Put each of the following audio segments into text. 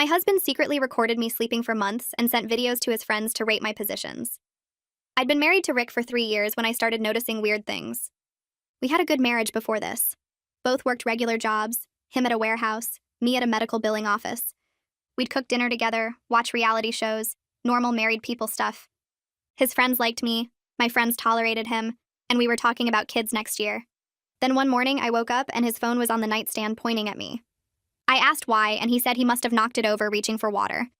My husband secretly recorded me sleeping for months and sent videos to his friends to rate my positions. I'd been married to Rick for 3 years when I started noticing weird things. We had a good marriage before this. Both worked regular jobs, him at a warehouse, me at a medical billing office. We'd cook dinner together, watch reality shows, normal married people stuff. His friends liked me, my friends tolerated him, and we were talking about kids next year. Then one morning I woke up and his phone was on the nightstand pointing at me. I asked why, and he said he must have knocked it over reaching for water.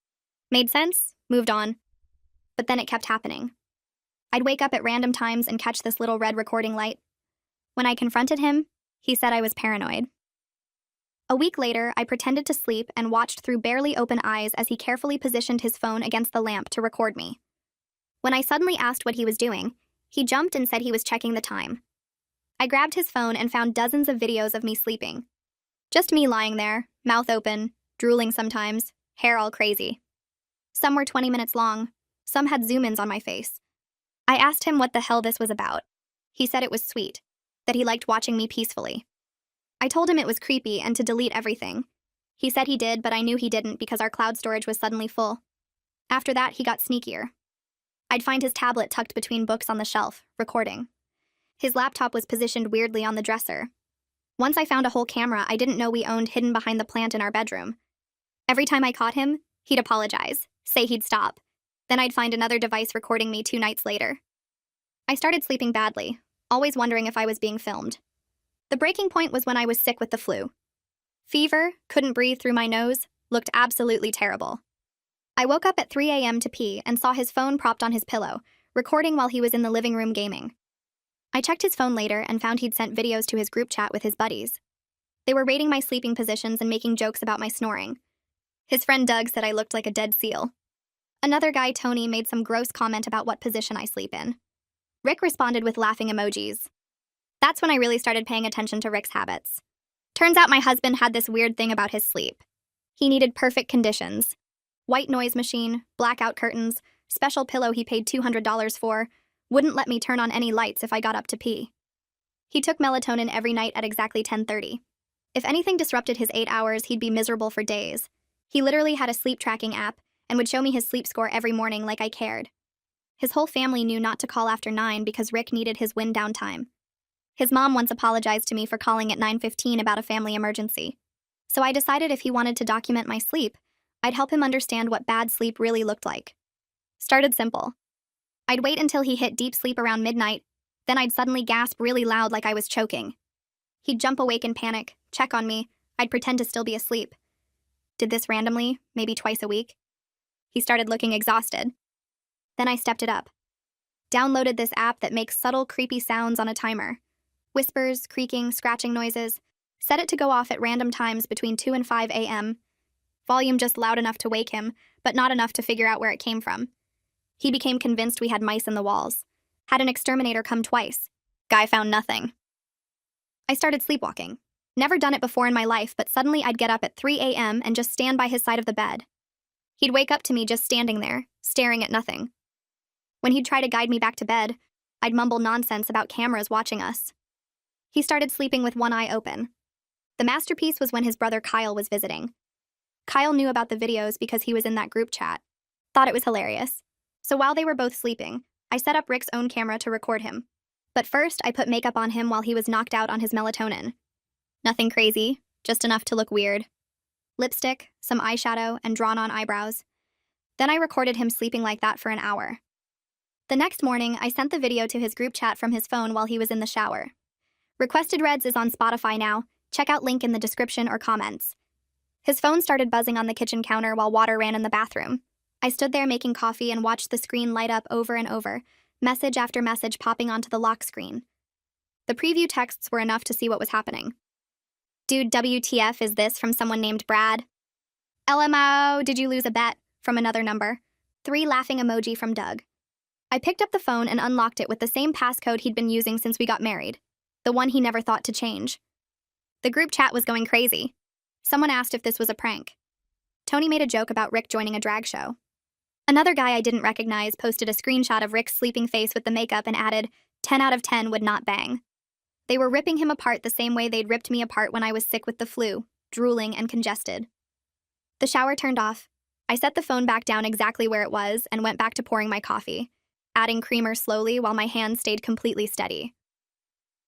Made sense, moved on. But then it kept happening. I'd wake up at random times and catch this little red recording light. When I confronted him, he said I was paranoid. A week later, I pretended to sleep and watched through barely open eyes as he carefully positioned his phone against the lamp to record me. When I suddenly asked what he was doing, he jumped and said he was checking the time. I grabbed his phone and found dozens of videos of me sleeping. Just me lying there, mouth open, drooling sometimes, hair all crazy. Some were 20 minutes long, some had zoom-ins on my face. I asked him what the hell this was about. He said it was sweet, that he liked watching me peacefully. I told him it was creepy and to delete everything. He said he did, but I knew he didn't because our cloud storage was suddenly full. After that, he got sneakier. I'd find his tablet tucked between books on the shelf, recording. His laptop was positioned weirdly on the dresser. Once I found a whole camera I didn't know we owned hidden behind the plant in our bedroom. Every time I caught him, he'd apologize, say he'd stop. Then I'd find another device recording me 2 nights later. I started sleeping badly, always wondering if I was being filmed. The breaking point was when I was sick with the flu. Fever, couldn't breathe through my nose, looked absolutely terrible. I woke up at 3 a.m. to pee and saw his phone propped on his pillow, recording while he was in the living room gaming. I checked his phone later and found he'd sent videos to his group chat with his buddies. They were rating my sleeping positions and making jokes about my snoring. His friend Doug said I looked like a dead seal. Another guy, Tony, made some gross comment about what position I sleep in. Rick responded with laughing emojis. That's when I really started paying attention to Rick's habits. Turns out my husband had this weird thing about his sleep. He needed perfect conditions. White noise machine, blackout curtains, special pillow he paid $200 for, wouldn't let me turn on any lights if I got up to pee. He took melatonin every night at exactly 10:30. If anything disrupted his 8 hours, he'd be miserable for days. He literally had a sleep tracking app and would show me his sleep score every morning like I cared. His whole family knew not to call after 9 because Rick needed his wind down time. His mom once apologized to me for calling at 9:15 about a family emergency. So I decided if he wanted to document my sleep, I'd help him understand what bad sleep really looked like. Started simple. I'd wait until he hit deep sleep around midnight, then I'd suddenly gasp really loud like I was choking. He'd jump awake in panic, check on me, I'd pretend to still be asleep. Did this randomly, maybe twice a week. He started looking exhausted. Then I stepped it up. Downloaded this app that makes subtle, creepy sounds on a timer. Whispers, creaking, scratching noises. Set it to go off at random times between 2 and 5 a.m. Volume just loud enough to wake him, but not enough to figure out where it came from. He became convinced we had mice in the walls. Had an exterminator come twice. Guy found nothing. I started sleepwalking. Never done it before in my life, but suddenly I'd get up at 3 a.m. and just stand by his side of the bed. He'd wake up to me just standing there, staring at nothing. When he'd try to guide me back to bed, I'd mumble nonsense about cameras watching us. He started sleeping with one eye open. The masterpiece was when his brother Kyle was visiting. Kyle knew about the videos because he was in that group chat. Thought it was hilarious. So while they were both sleeping, I set up Rick's own camera to record him. But first, I put makeup on him while he was knocked out on his melatonin. Nothing crazy, just enough to look weird. Lipstick, some eyeshadow, and drawn-on eyebrows. Then I recorded him sleeping like that for an hour. The next morning, I sent the video to his group chat from his phone while he was in the shower. Requested Reds is on Spotify now. Check out link in the description or comments. His phone started buzzing on the kitchen counter while water ran in the bathroom. I stood there making coffee and watched the screen light up over and over, message after message popping onto the lock screen. The preview texts were enough to see what was happening. Dude, WTF is this from someone named Brad? LMAO, did you lose a bet? From another number. 3 laughing emoji from Doug. I picked up the phone and unlocked it with the same passcode he'd been using since we got married. The one he never thought to change. The group chat was going crazy. Someone asked if this was a prank. Tony made a joke about Rick joining a drag show. Another guy I didn't recognize posted a screenshot of Rick's sleeping face with the makeup and added, 10 out of 10 would not bang. They were ripping him apart the same way they'd ripped me apart when I was sick with the flu, drooling and congested. The shower turned off. I set the phone back down exactly where it was and went back to pouring my coffee, adding creamer slowly while my hand stayed completely steady.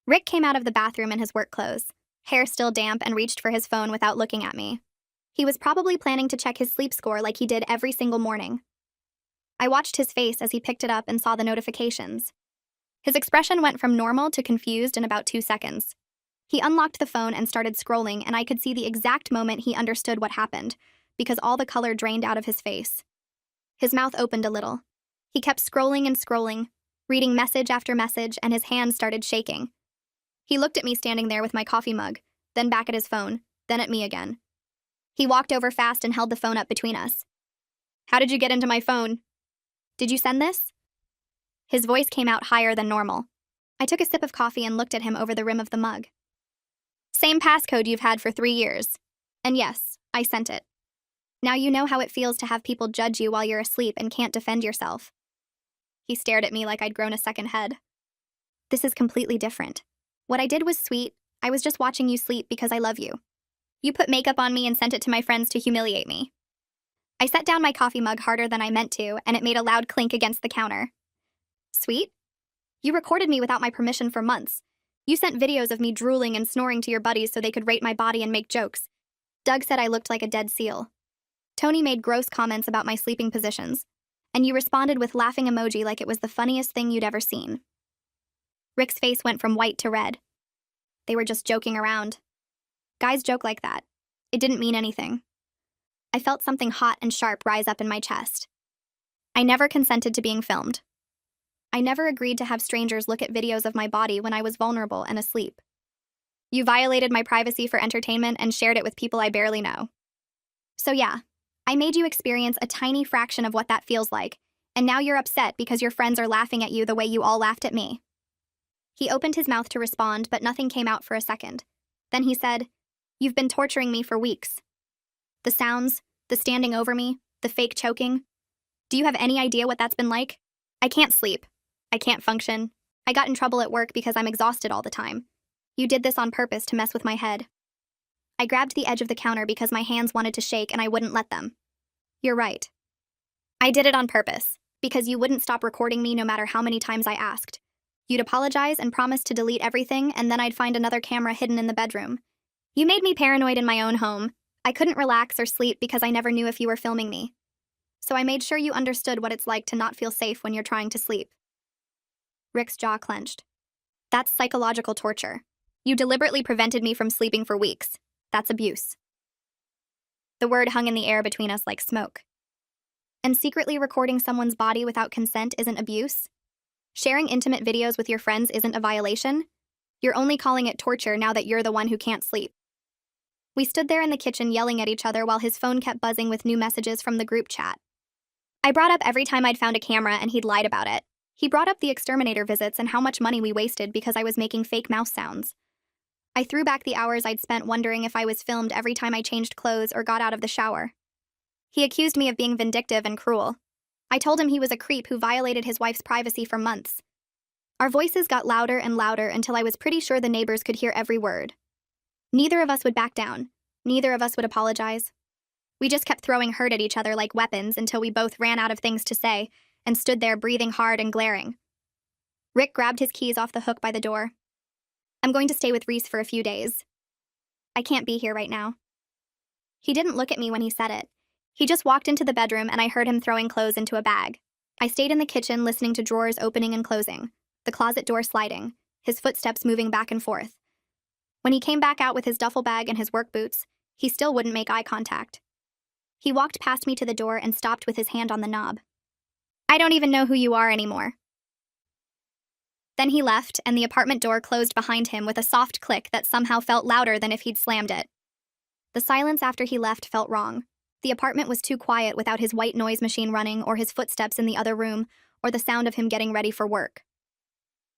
Rick came out of the bathroom in his work clothes, hair still damp, and reached for his phone without looking at me. He was probably planning to check his sleep score like he did every single morning. I watched his face as he picked it up and saw the notifications. His expression went from normal to confused in about 2 seconds. He unlocked the phone and started scrolling, and I could see the exact moment he understood what happened, because all the color drained out of his face. His mouth opened a little. He kept scrolling and scrolling, reading message after message, and his hands started shaking. He looked at me standing there with my coffee mug, then back at his phone, then at me again. He walked over fast and held the phone up between us. "How did you get into my phone? Did you send this?" His voice came out higher than normal. I took a sip of coffee and looked at him over the rim of the mug. "Same passcode you've had for 3 years. And yes, I sent it. Now you know how it feels to have people judge you while you're asleep and can't defend yourself." He stared at me like I'd grown a second head. "This is completely different. What I did was sweet. I was just watching you sleep because I love you. You put makeup on me and sent it to my friends to humiliate me." I set down my coffee mug harder than I meant to, and it made a loud clink against the counter. "Sweet? You recorded me without my permission for months. You sent videos of me drooling and snoring to your buddies so they could rate my body and make jokes. Doug said I looked like a dead seal. Tony made gross comments about my sleeping positions, and you responded with laughing emoji like it was the funniest thing you'd ever seen." Rick's face went from white to red. They were just joking around. Guys joke like that. It didn't mean anything. I felt something hot and sharp rise up in my chest. I never consented to being filmed. I never agreed to have strangers look at videos of my body when I was vulnerable and asleep. You violated my privacy for entertainment and shared it with people I barely know. So yeah, I made you experience a tiny fraction of what that feels like, and now you're upset because your friends are laughing at you the way you all laughed at me. He opened his mouth to respond, but nothing came out for a second. Then he said, "You've been torturing me for weeks. The sounds, the standing over me, the fake choking. Do you have any idea what that's been like? I can't sleep. I can't function. I got in trouble at work because I'm exhausted all the time. You did this on purpose to mess with my head." I grabbed the edge of the counter because my hands wanted to shake and I wouldn't let them. "You're right. I did it on purpose, because you wouldn't stop recording me no matter how many times I asked. You'd apologize and promise to delete everything, and then I'd find another camera hidden in the bedroom. You made me paranoid in my own home. I couldn't relax or sleep because I never knew if you were filming me. So I made sure you understood what it's like to not feel safe when you're trying to sleep." Rick's jaw clenched. "That's psychological torture. You deliberately prevented me from sleeping for weeks. That's abuse." The word hung in the air between us like smoke. And secretly recording someone's body without consent isn't abuse? Sharing intimate videos with your friends isn't a violation? You're only calling it torture now that you're the one who can't sleep. We stood there in the kitchen yelling at each other while his phone kept buzzing with new messages from the group chat. I brought up every time I'd found a camera and he'd lied about it. He brought up the exterminator visits and how much money we wasted because I was making fake mouse sounds. I threw back the hours I'd spent wondering if I was filmed every time I changed clothes or got out of the shower. He accused me of being vindictive and cruel. I told him he was a creep who violated his wife's privacy for months. Our voices got louder and louder until I was pretty sure the neighbors could hear every word. Neither of us would back down. Neither of us would apologize. We just kept throwing hurt at each other like weapons until we both ran out of things to say and stood there breathing hard and glaring. Rick grabbed his keys off the hook by the door. "I'm going to stay with Reese for a few days. I can't be here right now." He didn't look at me when he said it. He just walked into the bedroom and I heard him throwing clothes into a bag. I stayed in the kitchen listening to drawers opening and closing, the closet door sliding, his footsteps moving back and forth. When he came back out with his duffel bag and his work boots, he still wouldn't make eye contact. He walked past me to the door and stopped with his hand on the knob. "I don't even know who you are anymore." Then he left, and the apartment door closed behind him with a soft click that somehow felt louder than if he'd slammed it. The silence after he left felt wrong. The apartment was too quiet without his white noise machine running or his footsteps in the other room or the sound of him getting ready for work.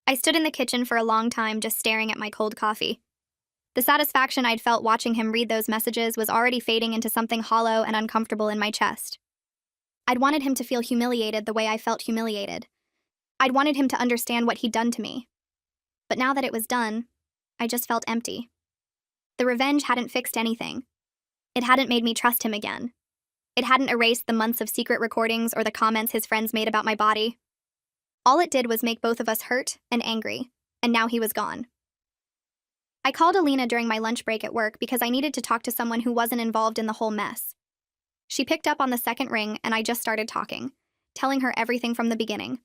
I stood in the kitchen for a long time just staring at my cold coffee. The satisfaction I'd felt watching him read those messages was already fading into something hollow and uncomfortable in my chest. I'd wanted him to feel humiliated the way I felt humiliated. I'd wanted him to understand what he'd done to me. But now that it was done, I just felt empty. The revenge hadn't fixed anything. It hadn't made me trust him again. It hadn't erased the months of secret recordings or the comments his friends made about my body. All it did was make both of us hurt and angry, and now he was gone. I called Alina during my lunch break at work because I needed to talk to someone who wasn't involved in the whole mess. She picked up on the second ring, and I just started talking, telling her everything from the beginning.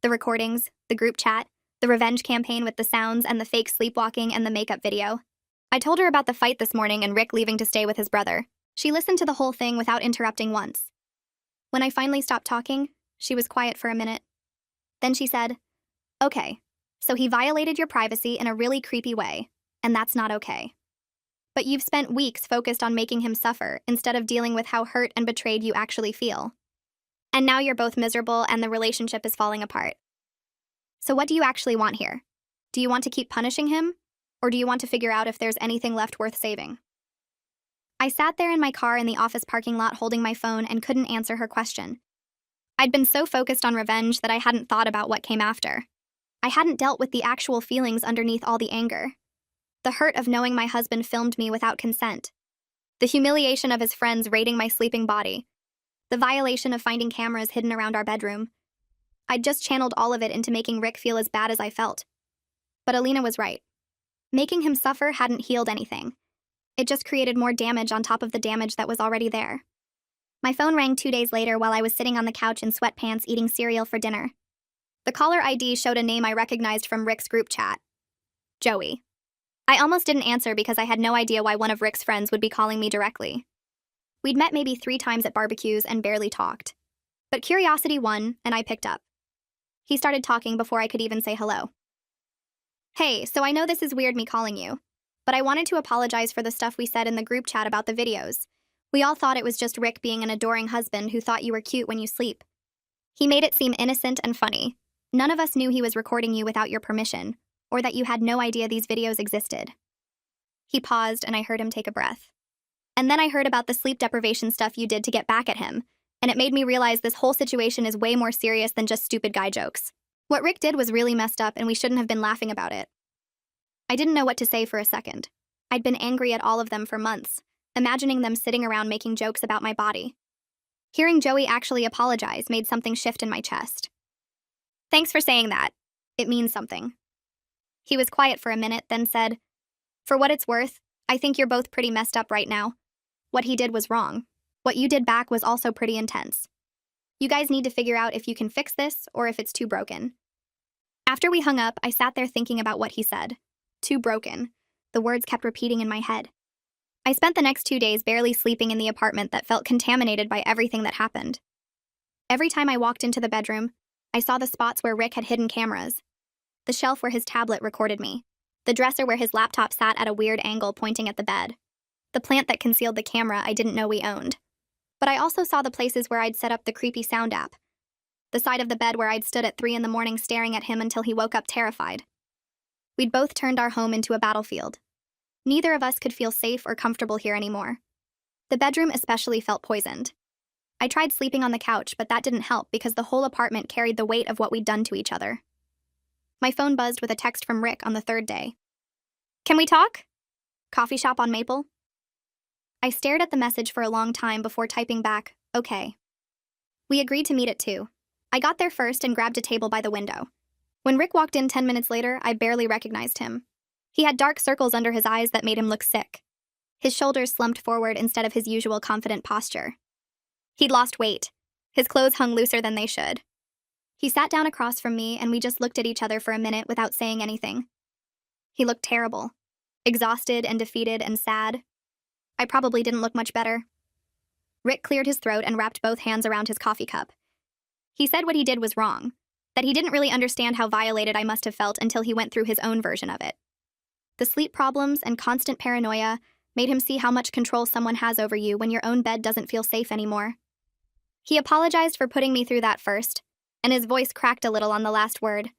The recordings, the group chat, the revenge campaign with the sounds and the fake sleepwalking and the makeup video. I told her about the fight this morning and Rick leaving to stay with his brother. She listened to the whole thing without interrupting once. When I finally stopped talking, she was quiet for a minute. Then she said, "Okay, so he violated your privacy in a really creepy way, and that's not okay. But you've spent weeks focused on making him suffer instead of dealing with how hurt and betrayed you actually feel. And now you're both miserable and the relationship is falling apart. So what do you actually want here? Do you want to keep punishing him? Or do you want to figure out if there's anything left worth saving?" I sat there in my car in the office parking lot holding my phone and couldn't answer her question. I'd been so focused on revenge that I hadn't thought about what came after. I hadn't dealt with the actual feelings underneath all the anger. The hurt of knowing my husband filmed me without consent. The humiliation of his friends raiding my sleeping body. The violation of finding cameras hidden around our bedroom. I'd just channeled all of it into making Rick feel as bad as I felt. But Alina was right. Making him suffer hadn't healed anything. It just created more damage on top of the damage that was already there. My phone rang 2 days later while I was sitting on the couch in sweatpants eating cereal for dinner. The caller ID showed a name I recognized from Rick's group chat. Joey. I almost didn't answer because I had no idea why one of Rick's friends would be calling me directly. We'd met maybe 3 times at barbecues and barely talked. But curiosity won, and I picked up. He started talking before I could even say hello. "Hey, so I know this is weird me calling you, but I wanted to apologize for the stuff we said in the group chat about the videos. We all thought it was just Rick being an adoring husband who thought you were cute when you sleep. He made it seem innocent and funny. None of us knew he was recording you without your permission, or that you had no idea these videos existed." He paused, and I heard him take a breath. "And then I heard about the sleep deprivation stuff you did to get back at him, and it made me realize this whole situation is way more serious than just stupid guy jokes. What Rick did was really messed up, and we shouldn't have been laughing about it." I didn't know what to say for a second. I'd been angry at all of them for months, imagining them sitting around making jokes about my body. Hearing Joey actually apologize made something shift in my chest. "Thanks for saying that. It means something." He was quiet for a minute, then said, "For what it's worth, I think you're both pretty messed up right now. What he did was wrong. What you did back was also pretty intense. You guys need to figure out if you can fix this or if it's too broken." After we hung up, I sat there thinking about what he said. Too broken. The words kept repeating in my head. I spent the next 2 days barely sleeping in the apartment that felt contaminated by everything that happened. Every time I walked into the bedroom, I saw the spots where Rick had hidden cameras. The shelf where his tablet recorded me. The dresser where his laptop sat at a weird angle pointing at the bed. The plant that concealed the camera I didn't know we owned. But I also saw the places where I'd set up the creepy sound app. The side of the bed where I'd stood at 3 in the morning staring at him until he woke up terrified. We'd both turned our home into a battlefield. Neither of us could feel safe or comfortable here anymore. The bedroom especially felt poisoned. I tried sleeping on the couch, but that didn't help because the whole apartment carried the weight of what we'd done to each other. My phone buzzed with a text from Rick on the 3rd day. "Can we talk? Coffee shop on Maple?" I stared at the message for a long time before typing back, "Okay." We agreed to meet at 2. I got there first and grabbed a table by the window. When Rick walked in 10 minutes later, I barely recognized him. He had dark circles under his eyes that made him look sick. His shoulders slumped forward instead of his usual confident posture. He'd lost weight. His clothes hung looser than they should. He sat down across from me, and we just looked at each other for a minute without saying anything. He looked terrible. Exhausted and defeated and sad. I probably didn't look much better. Rick cleared his throat and wrapped both hands around his coffee cup. He said what he did was wrong, that he didn't really understand how violated I must have felt until he went through his own version of it. The sleep problems and constant paranoia made him see how much control someone has over you when your own bed doesn't feel safe anymore. He apologized for putting me through that first, and his voice cracked a little on the last word.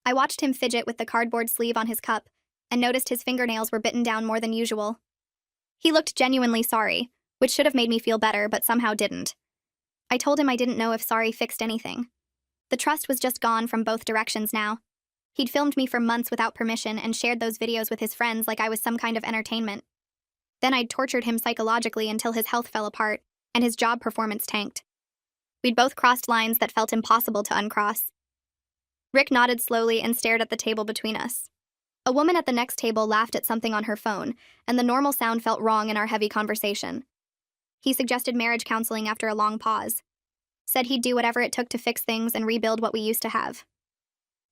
I watched him fidget with the cardboard sleeve on his cup and noticed his fingernails were bitten down more than usual. He looked genuinely sorry, which should have made me feel better but somehow didn't. I told him I didn't know if sorry fixed anything. The trust was just gone from both directions now. He'd filmed me for months without permission and shared those videos with his friends like I was some kind of entertainment. Then I'd tortured him psychologically until his health fell apart, and his job performance tanked. We'd both crossed lines that felt impossible to uncross. Rick nodded slowly and stared at the table between us. A woman at the next table laughed at something on her phone, and the normal sound felt wrong in our heavy conversation. He suggested marriage counseling after a long pause. Said he'd do whatever it took to fix things and rebuild what we used to have.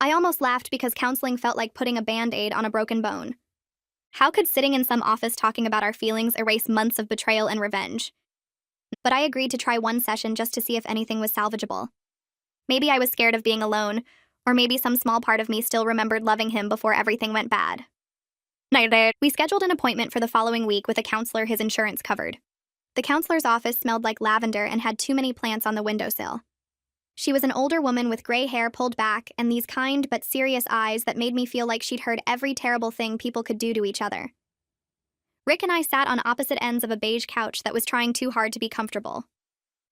I almost laughed because counseling felt like putting a band-aid on a broken bone. How could sitting in some office talking about our feelings erase months of betrayal and revenge? But I agreed to try one session just to see if anything was salvageable. Maybe I was scared of being alone, or maybe some small part of me still remembered loving him before everything went bad. We scheduled an appointment for the following week with a counselor his insurance covered. The counselor's office smelled like lavender and had too many plants on the windowsill. She was an older woman with gray hair pulled back and these kind but serious eyes that made me feel like she'd heard every terrible thing people could do to each other. Rick and I sat on opposite ends of a beige couch that was trying too hard to be comfortable.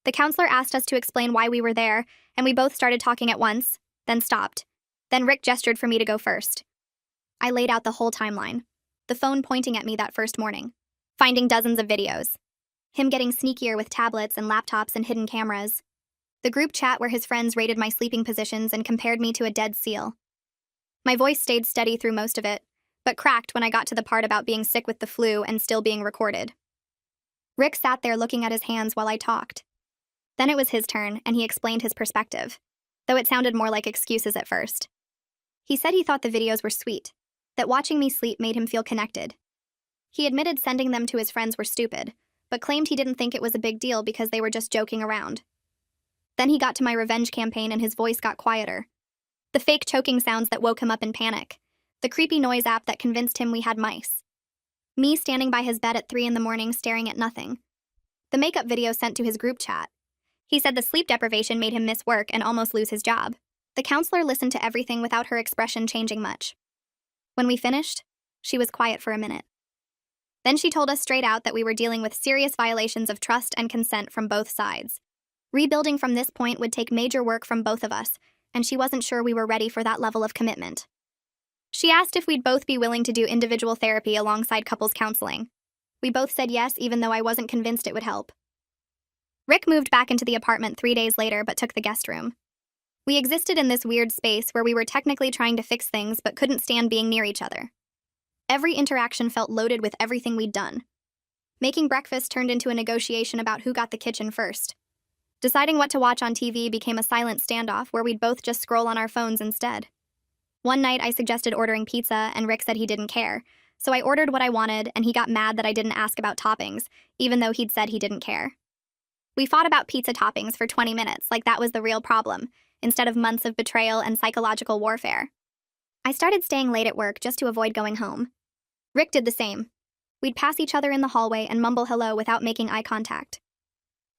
The counselor asked us to explain why we were there, and we both started talking at once, then stopped. Then Rick gestured for me to go first. I laid out the whole timeline, the phone pointing at me that first morning, finding dozens of videos. Him getting sneakier with tablets and laptops and hidden cameras. The group chat where his friends rated my sleeping positions and compared me to a dead seal. My voice stayed steady through most of it, but cracked when I got to the part about being sick with the flu and still being recorded. Rick sat there looking at his hands while I talked. Then it was his turn, and he explained his perspective, though it sounded more like excuses at first. He said he thought the videos were sweet, that watching me sleep made him feel connected. He admitted sending them to his friends were stupid, but claimed he didn't think it was a big deal because they were just joking around. Then he got to my revenge campaign and his voice got quieter. The fake choking sounds that woke him up in panic. The creepy noise app that convinced him we had mice. Me standing by his bed at 3 a.m. staring at nothing. The makeup video sent to his group chat. He said the sleep deprivation made him miss work and almost lose his job. The counselor listened to everything without her expression changing much. When we finished, she was quiet for a minute. Then she told us straight out that we were dealing with serious violations of trust and consent from both sides. Rebuilding from this point would take major work from both of us, and she wasn't sure we were ready for that level of commitment. She asked if we'd both be willing to do individual therapy alongside couples counseling. We both said yes, even though I wasn't convinced it would help. Rick moved back into the apartment 3 days later but took the guest room. We existed in this weird space where we were technically trying to fix things but couldn't stand being near each other. Every interaction felt loaded with everything we'd done. Making breakfast turned into a negotiation about who got the kitchen first. Deciding what to watch on TV became a silent standoff where we'd both just scroll on our phones instead. One night I suggested ordering pizza and Rick said he didn't care, so I ordered what I wanted and he got mad that I didn't ask about toppings, even though he'd said he didn't care. We fought about pizza toppings for 20 minutes like that was the real problem, instead of months of betrayal and psychological warfare. I started staying late at work just to avoid going home. Rick did the same. We'd pass each other in the hallway and mumble hello without making eye contact.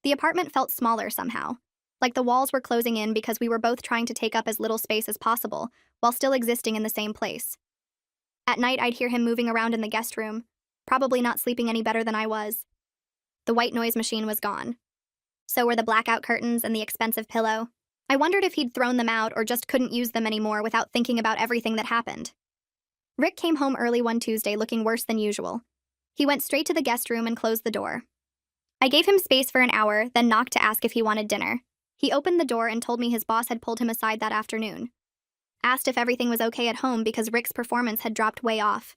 The apartment felt smaller somehow, like the walls were closing in because we were both trying to take up as little space as possible while still existing in the same place. At night, I'd hear him moving around in the guest room, probably not sleeping any better than I was. The white noise machine was gone. So were the blackout curtains and the expensive pillow. I wondered if he'd thrown them out or just couldn't use them anymore without thinking about everything that happened. Rick came home early one Tuesday looking worse than usual. He went straight to the guest room and closed the door. I gave him space for an hour, then knocked to ask if he wanted dinner. He opened the door and told me his boss had pulled him aside that afternoon. Asked if everything was okay at home because Rick's performance had dropped way off.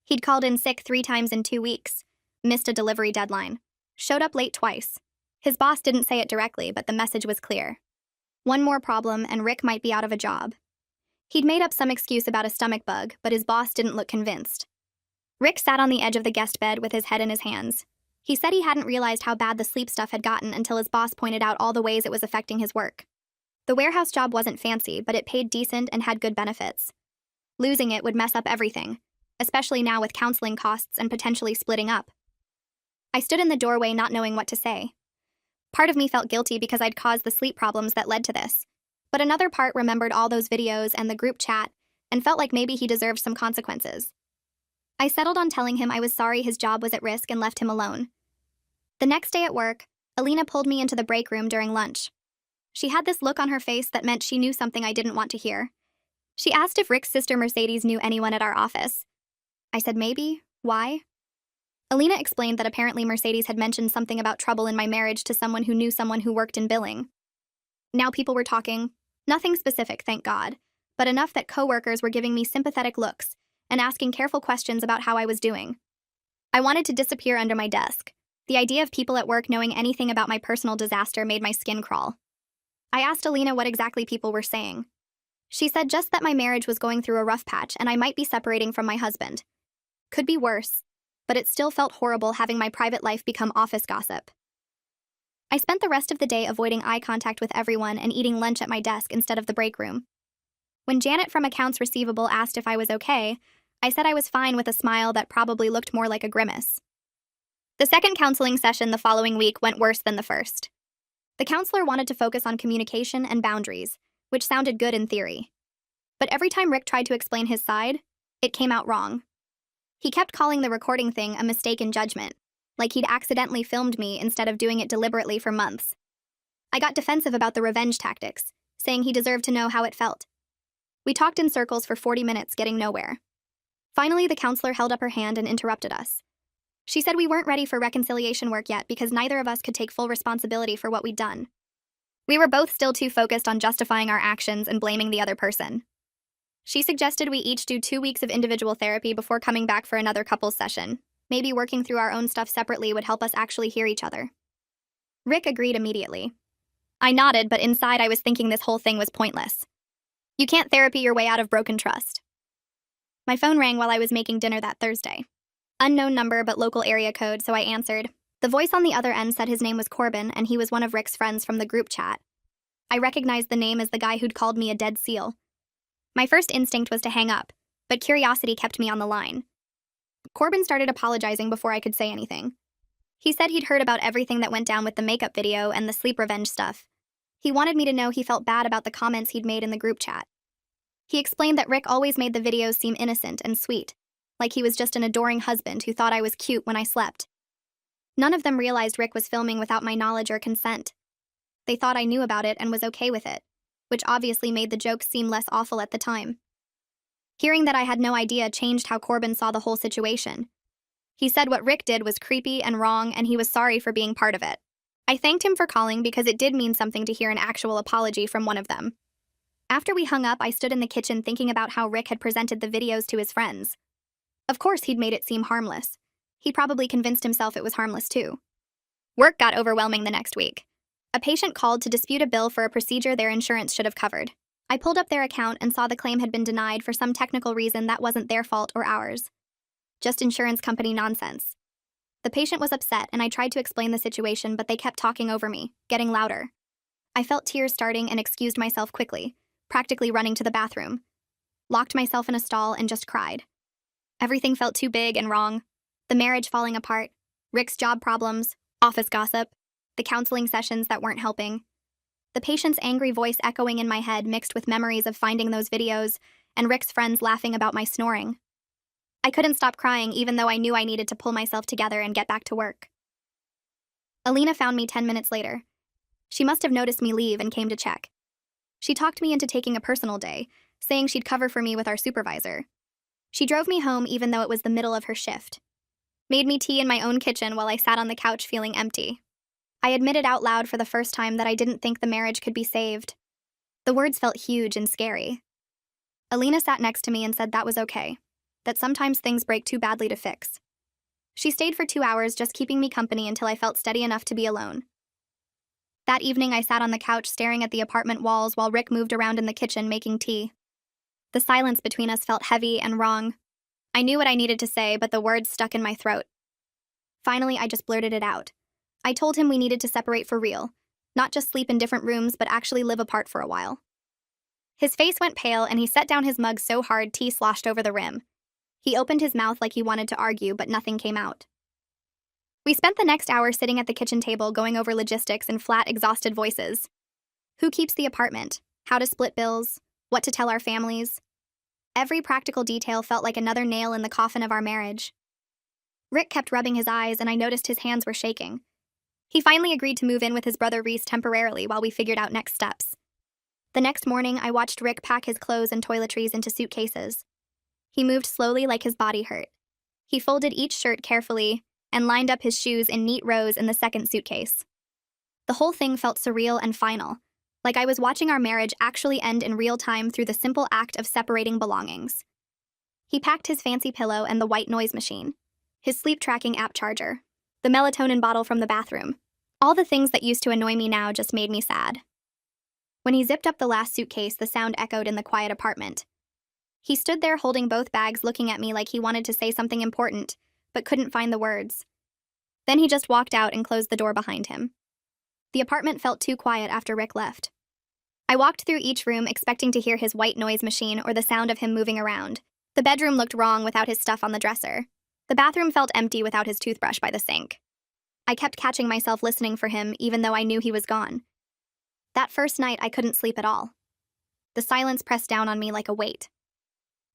He'd called in sick 3 times in 2 weeks, missed a delivery deadline, showed up late twice. His boss didn't say it directly, but the message was clear. One more problem and Rick might be out of a job. He'd made up some excuse about a stomach bug, but his boss didn't look convinced. Rick sat on the edge of the guest bed with his head in his hands. He said he hadn't realized how bad the sleep stuff had gotten until his boss pointed out all the ways it was affecting his work. The warehouse job wasn't fancy, but it paid decent and had good benefits. Losing it would mess up everything, especially now with counseling costs and potentially splitting up. I stood in the doorway not knowing what to say. Part of me felt guilty because I'd caused the sleep problems that led to this, but another part remembered all those videos and the group chat and felt like maybe he deserved some consequences. I settled on telling him I was sorry his job was at risk and left him alone. The next day at work, Alina pulled me into the break room during lunch. She had this look on her face that meant she knew something I didn't want to hear. She asked if Rick's sister Mercedes knew anyone at our office. I said maybe. Why? Alina explained that apparently Mercedes had mentioned something about trouble in my marriage to someone who knew someone who worked in billing. Now people were talking. Nothing specific, thank God, but enough that coworkers were giving me sympathetic looks and asking careful questions about how I was doing. I wanted to disappear under my desk. The idea of people at work knowing anything about my personal disaster made my skin crawl. I asked Alina what exactly people were saying. She said just that my marriage was going through a rough patch and I might be separating from my husband. Could be worse, but it still felt horrible having my private life become office gossip. I spent the rest of the day avoiding eye contact with everyone and eating lunch at my desk instead of the break room. When Janet from Accounts Receivable asked if I was okay, I said I was fine with a smile that probably looked more like a grimace. The second counseling session the following week went worse than the first. The counselor wanted to focus on communication and boundaries, which sounded good in theory. But every time Rick tried to explain his side, it came out wrong. He kept calling the recording thing a mistake in judgment, like he'd accidentally filmed me instead of doing it deliberately for months. I got defensive about the revenge tactics, saying he deserved to know how it felt. We talked in circles for 40 minutes, getting nowhere. Finally, the counselor held up her hand and interrupted us. She said we weren't ready for reconciliation work yet because neither of us could take full responsibility for what we'd done. We were both still too focused on justifying our actions and blaming the other person. She suggested we each do 2 weeks of individual therapy before coming back for another couples session. Maybe working through our own stuff separately would help us actually hear each other. Rick agreed immediately. I nodded, but inside I was thinking this whole thing was pointless. You can't therapy your way out of broken trust. My phone rang while I was making dinner that Thursday. Unknown number, but local area code, so I answered. The voice on the other end said his name was Corbin, and he was one of Rick's friends from the group chat. I recognized the name as the guy who'd called me a dead seal. My first instinct was to hang up, but curiosity kept me on the line. Corbin started apologizing before I could say anything. He said he'd heard about everything that went down with the makeup video and the sleep revenge stuff. He wanted me to know he felt bad about the comments he'd made in the group chat. He explained that Rick always made the videos seem innocent and sweet, like he was just an adoring husband who thought I was cute when I slept. None of them realized Rick was filming without my knowledge or consent. They thought I knew about it and was okay with it, which obviously made the jokes seem less awful at the time. Hearing that I had no idea changed how Corbin saw the whole situation. He said what Rick did was creepy and wrong, and he was sorry for being part of it. I thanked him for calling because it did mean something to hear an actual apology from one of them. After we hung up, I stood in the kitchen thinking about how Rick had presented the videos to his friends. Of course he'd made it seem harmless. He probably convinced himself it was harmless too. Work got overwhelming the next week. A patient called to dispute a bill for a procedure their insurance should have covered. I pulled up their account and saw the claim had been denied for some technical reason that wasn't their fault or ours. Just insurance company nonsense. The patient was upset, and I tried to explain the situation, but they kept talking over me, getting louder. I felt tears starting and excused myself quickly, practically running to the bathroom. Locked myself in a stall and just cried. Everything felt too big and wrong. The marriage falling apart, Rick's job problems, office gossip, the counseling sessions that weren't helping. The patient's angry voice echoing in my head mixed with memories of finding those videos and Rick's friends laughing about my snoring. I couldn't stop crying even though I knew I needed to pull myself together and get back to work. Alina found me 10 minutes later. She must have noticed me leave and came to check. She talked me into taking a personal day, saying she'd cover for me with our supervisor. She drove me home even though it was the middle of her shift. Made me tea in my own kitchen while I sat on the couch feeling empty. I admitted out loud for the first time that I didn't think the marriage could be saved. The words felt huge and scary. Alina sat next to me and said that was okay, that sometimes things break too badly to fix. She stayed for 2 hours just keeping me company until I felt steady enough to be alone. That evening I sat on the couch staring at the apartment walls while Rick moved around in the kitchen making tea. The silence between us felt heavy and wrong. I knew what I needed to say, but the words stuck in my throat. Finally, I just blurted it out. I told him we needed to separate for real, not just sleep in different rooms, but actually live apart for a while. His face went pale and he set down his mug so hard tea sloshed over the rim. He opened his mouth like he wanted to argue, but nothing came out. We spent the next hour sitting at the kitchen table going over logistics in flat, exhausted voices. Who keeps the apartment? How to split bills? What to tell our families? Every practical detail felt like another nail in the coffin of our marriage. Rick kept rubbing his eyes and I noticed his hands were shaking. He finally agreed to move in with his brother Reese temporarily while we figured out next steps. The next morning, I watched Rick pack his clothes and toiletries into suitcases. He moved slowly like his body hurt. He folded each shirt carefully, and lined up his shoes in neat rows in the second suitcase. The whole thing felt surreal and final, like I was watching our marriage actually end in real time through the simple act of separating belongings. He packed his fancy pillow and the white noise machine, his sleep-tracking app charger, the melatonin bottle from the bathroom. All the things that used to annoy me now just made me sad. When he zipped up the last suitcase, the sound echoed in the quiet apartment. He stood there holding both bags, looking at me like he wanted to say something important, but couldn't find the words. Then he just walked out and closed the door behind him. The apartment felt too quiet after Rick left. I walked through each room expecting to hear his white noise machine or the sound of him moving around. The bedroom looked wrong without his stuff on the dresser. The bathroom felt empty without his toothbrush by the sink. I kept catching myself listening for him even though I knew he was gone. That first night, I couldn't sleep at all. The silence pressed down on me like a weight.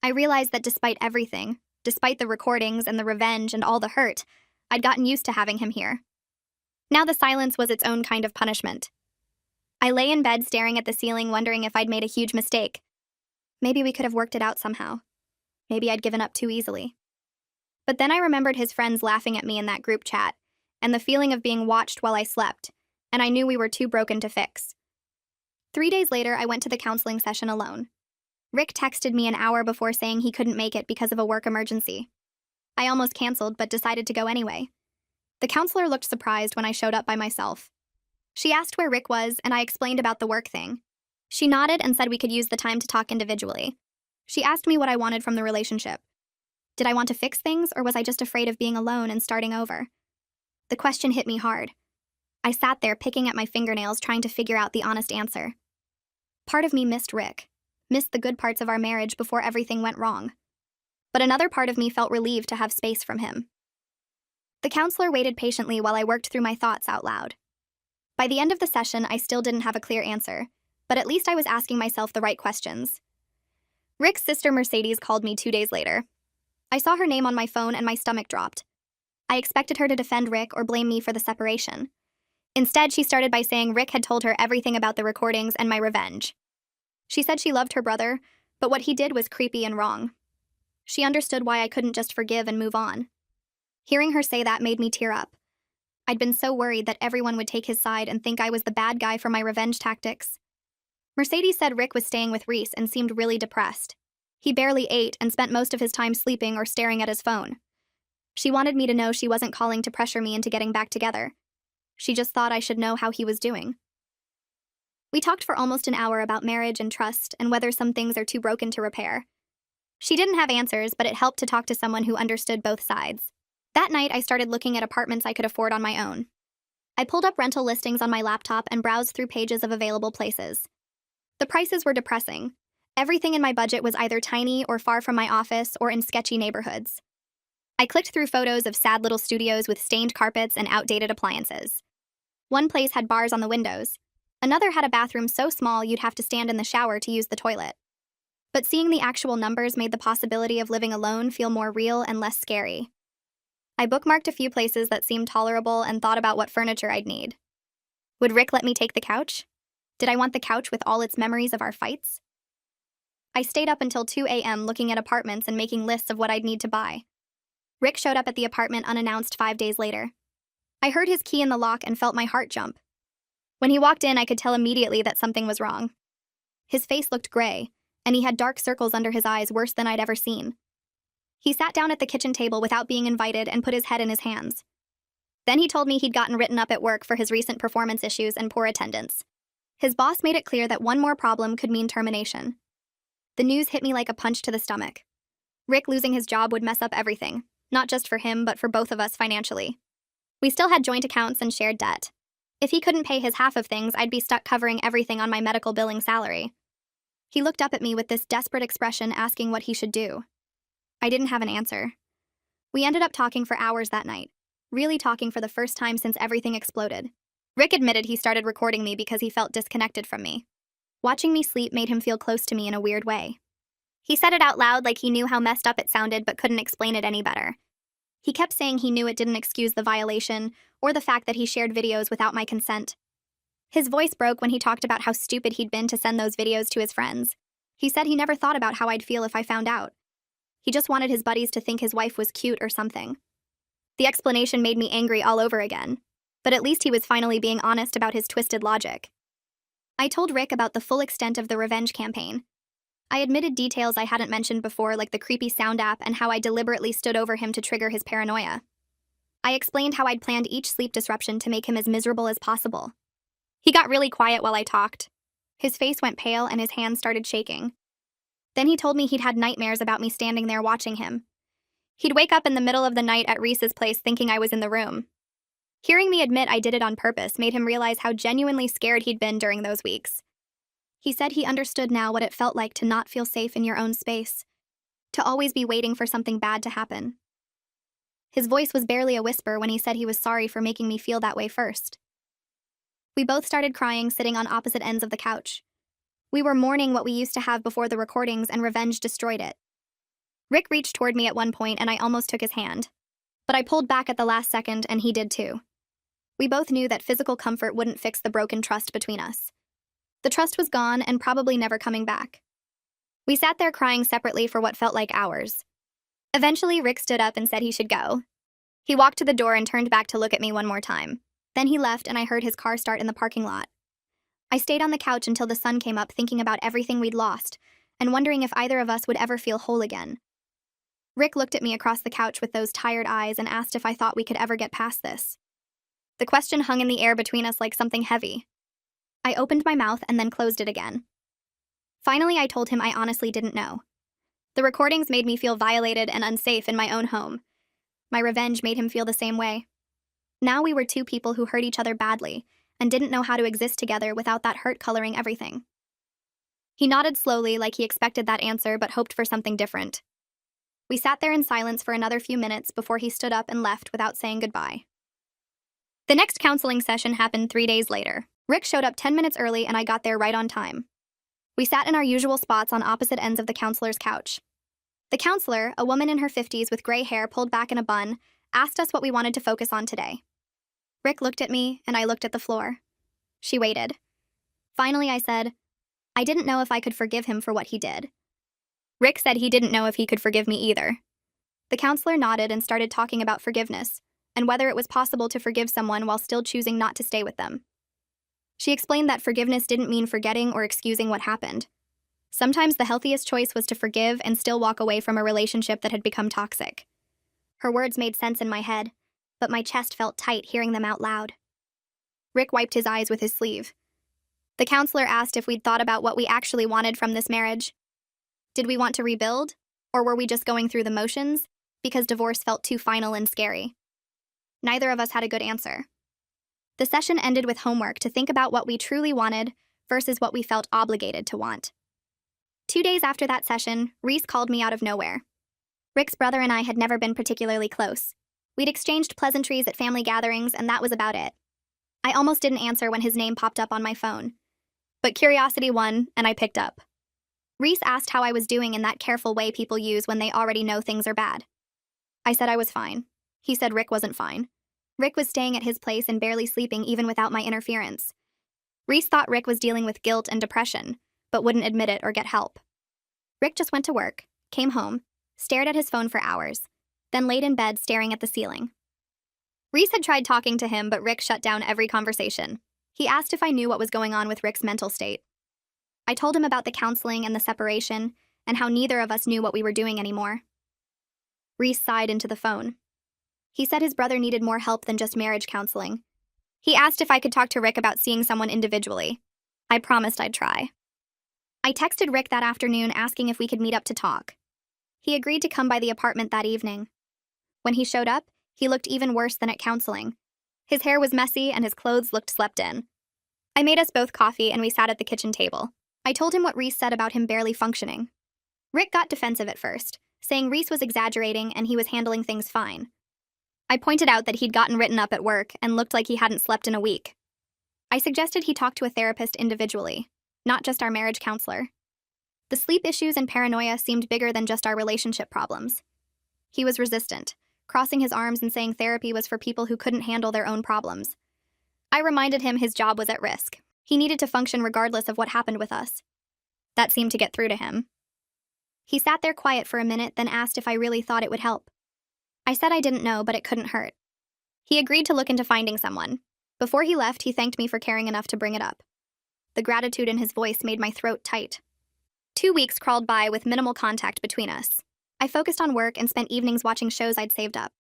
I realized that despite everything, despite the recordings and the revenge and all the hurt, I'd gotten used to having him here. Now the silence was its own kind of punishment. I lay in bed staring at the ceiling, wondering if I'd made a huge mistake. Maybe we could have worked it out somehow. Maybe I'd given up too easily. But then I remembered his friends laughing at me in that group chat, and the feeling of being watched while I slept, and I knew we were too broken to fix. 3 days later, I went to the counseling session alone. Rick texted me an hour before saying he couldn't make it because of a work emergency. I almost canceled, but decided to go anyway. The counselor looked surprised when I showed up by myself. She asked where Rick was, and I explained about the work thing. She nodded and said we could use the time to talk individually. She asked me what I wanted from the relationship. Did I want to fix things, or was I just afraid of being alone and starting over? The question hit me hard. I sat there picking at my fingernails trying to figure out the honest answer. Part of me missed Rick, missed the good parts of our marriage before everything went wrong. But another part of me felt relieved to have space from him. The counselor waited patiently while I worked through my thoughts out loud. By the end of the session, I still didn't have a clear answer, but at least I was asking myself the right questions. Rick's sister Mercedes called me 2 days later. I saw her name on my phone and my stomach dropped. I expected her to defend Rick or blame me for the separation. Instead, she started by saying Rick had told her everything about the recordings and my revenge. She said she loved her brother, but what he did was creepy and wrong. She understood why I couldn't just forgive and move on. Hearing her say that made me tear up. I'd been so worried that everyone would take his side and think I was the bad guy for my revenge tactics. Mercedes said Rick was staying with Reese and seemed really depressed. He barely ate and spent most of his time sleeping or staring at his phone. She wanted me to know she wasn't calling to pressure me into getting back together. She just thought I should know how he was doing. We talked for almost an hour about marriage and trust and whether some things are too broken to repair. She didn't have answers, but it helped to talk to someone who understood both sides. That night, I started looking at apartments I could afford on my own. I pulled up rental listings on my laptop and browsed through pages of available places. The prices were depressing. Everything in my budget was either tiny or far from my office or in sketchy neighborhoods. I clicked through photos of sad little studios with stained carpets and outdated appliances. One place had bars on the windows. Another had a bathroom so small you'd have to stand in the shower to use the toilet. But seeing the actual numbers made the possibility of living alone feel more real and less scary. I bookmarked a few places that seemed tolerable and thought about what furniture I'd need. Would Rick let me take the couch? Did I want the couch with all its memories of our fights? I stayed up until 2 a.m. looking at apartments and making lists of what I'd need to buy. Rick showed up at the apartment unannounced 5 days later. I heard his key in the lock and felt my heart jump. When he walked in, I could tell immediately that something was wrong. His face looked gray, and he had dark circles under his eyes worse than I'd ever seen. He sat down at the kitchen table without being invited and put his head in his hands. Then he told me he'd gotten written up at work for his recent performance issues and poor attendance. His boss made it clear that one more problem could mean termination. The news hit me like a punch to the stomach. Rick losing his job would mess up everything, not just for him, but for both of us financially. We still had joint accounts and shared debt. If he couldn't pay his half of things, I'd be stuck covering everything on my medical billing salary. He looked up at me with this desperate expression, asking what he should do. I didn't have an answer. We ended up talking for hours that night, really talking for the first time since everything exploded. Rick admitted he started recording me because he felt disconnected from me. Watching me sleep made him feel close to me in a weird way. He said it out loud like he knew how messed up it sounded but couldn't explain it any better. He kept saying he knew it didn't excuse the violation or the fact that he shared videos without my consent. His voice broke when he talked about how stupid he'd been to send those videos to his friends. He said he never thought about how I'd feel if I found out. He just wanted his buddies to think his wife was cute or something. The explanation made me angry all over again, but at least he was finally being honest about his twisted logic. I told Rick about the full extent of the revenge campaign. I admitted details I hadn't mentioned before, like the creepy sound app and how I deliberately stood over him to trigger his paranoia. I explained how I'd planned each sleep disruption to make him as miserable as possible. He got really quiet while I talked. His face went pale and his hands started shaking. Then he told me he'd had nightmares about me standing there watching him. He'd wake up in the middle of the night at Reese's place thinking I was in the room. Hearing me admit I did it on purpose made him realize how genuinely scared he'd been during those weeks. He said he understood now what it felt like to not feel safe in your own space, to always be waiting for something bad to happen. His voice was barely a whisper when he said he was sorry for making me feel that way first. We both started crying, sitting on opposite ends of the couch. We were mourning what we used to have before the recordings, and revenge destroyed it. Rick reached toward me at one point and I almost took his hand. But I pulled back at the last second and he did too. We both knew that physical comfort wouldn't fix the broken trust between us. The trust was gone and probably never coming back. We sat there crying separately for what felt like hours. Eventually, Rick stood up and said he should go. He walked to the door and turned back to look at me one more time. Then he left and I heard his car start in the parking lot. I stayed on the couch until the sun came up, thinking about everything we'd lost and wondering if either of us would ever feel whole again. Rick looked at me across the couch with those tired eyes and asked if I thought we could ever get past this. The question hung in the air between us like something heavy. I opened my mouth and then closed it again. Finally, I told him I honestly didn't know. The recordings made me feel violated and unsafe in my own home. My revenge made him feel the same way. Now we were two people who hurt each other badly and didn't know how to exist together without that hurt coloring everything. He nodded slowly, like he expected that answer but hoped for something different. We sat there in silence for another few minutes before he stood up and left without saying goodbye. The next counseling session happened 3 days later. Rick showed up 10 minutes early and I got there right on time. We sat in our usual spots on opposite ends of the counselor's couch. The counselor, a woman in her 50s with gray hair pulled back in a bun, asked us what we wanted to focus on today. Rick looked at me and I looked at the floor. She waited. Finally, I said, I didn't know if I could forgive him for what he did. Rick said he didn't know if he could forgive me either. The counselor nodded and started talking about forgiveness and whether it was possible to forgive someone while still choosing not to stay with them. She explained that forgiveness didn't mean forgetting or excusing what happened. Sometimes the healthiest choice was to forgive and still walk away from a relationship that had become toxic. Her words made sense in my head, but my chest felt tight hearing them out loud. Rick wiped his eyes with his sleeve. The counselor asked if we'd thought about what we actually wanted from this marriage. Did we want to rebuild, or were we just going through the motions because divorce felt too final and scary? Neither of us had a good answer. The session ended with homework to think about what we truly wanted versus what we felt obligated to want. 2 days after that session, Reese called me out of nowhere. Rick's brother and I had never been particularly close. We'd exchanged pleasantries at family gatherings, and that was about it. I almost didn't answer when his name popped up on my phone. But curiosity won, and I picked up. Reese asked how I was doing in that careful way people use when they already know things are bad. I said I was fine. He said Rick wasn't fine. Rick was staying at his place and barely sleeping even without my interference. Reese thought Rick was dealing with guilt and depression, but wouldn't admit it or get help. Rick just went to work, came home, stared at his phone for hours, then laid in bed staring at the ceiling. Reese had tried talking to him, but Rick shut down every conversation. He asked if I knew what was going on with Rick's mental state. I told him about the counseling and the separation, and how neither of us knew what we were doing anymore. Reese sighed into the phone. He said his brother needed more help than just marriage counseling. He asked if I could talk to Rick about seeing someone individually. I promised I'd try. I texted Rick that afternoon asking if we could meet up to talk. He agreed to come by the apartment that evening. When he showed up, he looked even worse than at counseling. His hair was messy and his clothes looked slept in. I made us both coffee and we sat at the kitchen table. I told him what Reese said about him barely functioning. Rick got defensive at first, saying Reese was exaggerating and he was handling things fine. I pointed out that he'd gotten written up at work and looked like he hadn't slept in a week. I suggested he talk to a therapist individually, not just our marriage counselor. The sleep issues and paranoia seemed bigger than just our relationship problems. He was resistant, crossing his arms and saying therapy was for people who couldn't handle their own problems. I reminded him his job was at risk. He needed to function regardless of what happened with us. That seemed to get through to him. He sat there quiet for a minute, then asked if I really thought it would help. I said I didn't know, but it couldn't hurt. He agreed to look into finding someone. Before he left, he thanked me for caring enough to bring it up. The gratitude in his voice made my throat tight. 2 weeks crawled by with minimal contact between us. I focused on work and spent evenings watching shows I'd saved up.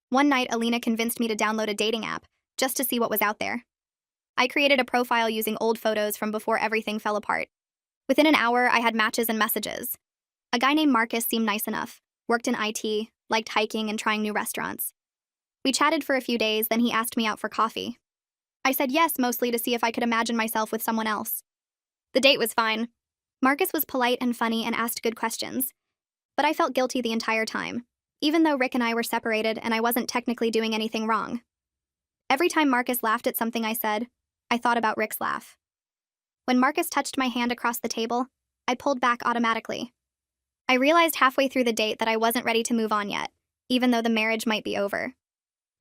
One night, Alina convinced me to download a dating app, just to see what was out there. I created a profile using old photos from before everything fell apart. Within an hour, I had matches and messages. A guy named Marcus seemed nice enough, worked in IT, liked hiking and trying new restaurants. We chatted for a few days, then he asked me out for coffee. I said yes, mostly to see if I could imagine myself with someone else. The date was fine. Marcus was polite and funny and asked good questions. But I felt guilty the entire time, even though Rick and I were separated and I wasn't technically doing anything wrong. Every time Marcus laughed at something I said, I thought about Rick's laugh. When Marcus touched my hand across the table, I pulled back automatically. I realized halfway through the date that I wasn't ready to move on yet, even though the marriage might be over.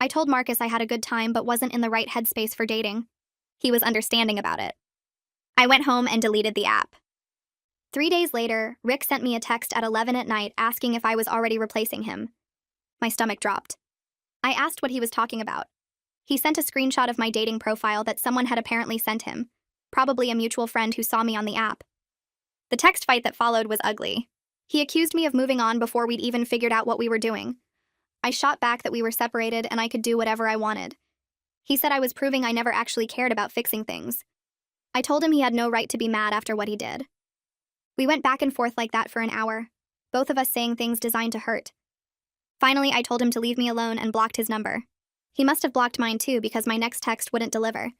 I told Marcus I had a good time but wasn't in the right headspace for dating. He was understanding about it. I went home and deleted the app. 3 days later, Rick sent me a text at 11 at night asking if I was already replacing him. My stomach dropped. I asked what he was talking about. He sent a screenshot of my dating profile that someone had apparently sent him, probably a mutual friend who saw me on the app. The text fight that followed was ugly. He accused me of moving on before we'd even figured out what we were doing. I shot back that we were separated and I could do whatever I wanted. He said I was proving I never actually cared about fixing things. I told him he had no right to be mad after what he did. We went back and forth like that for an hour, both of us saying things designed to hurt. Finally, I told him to leave me alone and blocked his number. He must have blocked mine too because my next text wouldn't deliver.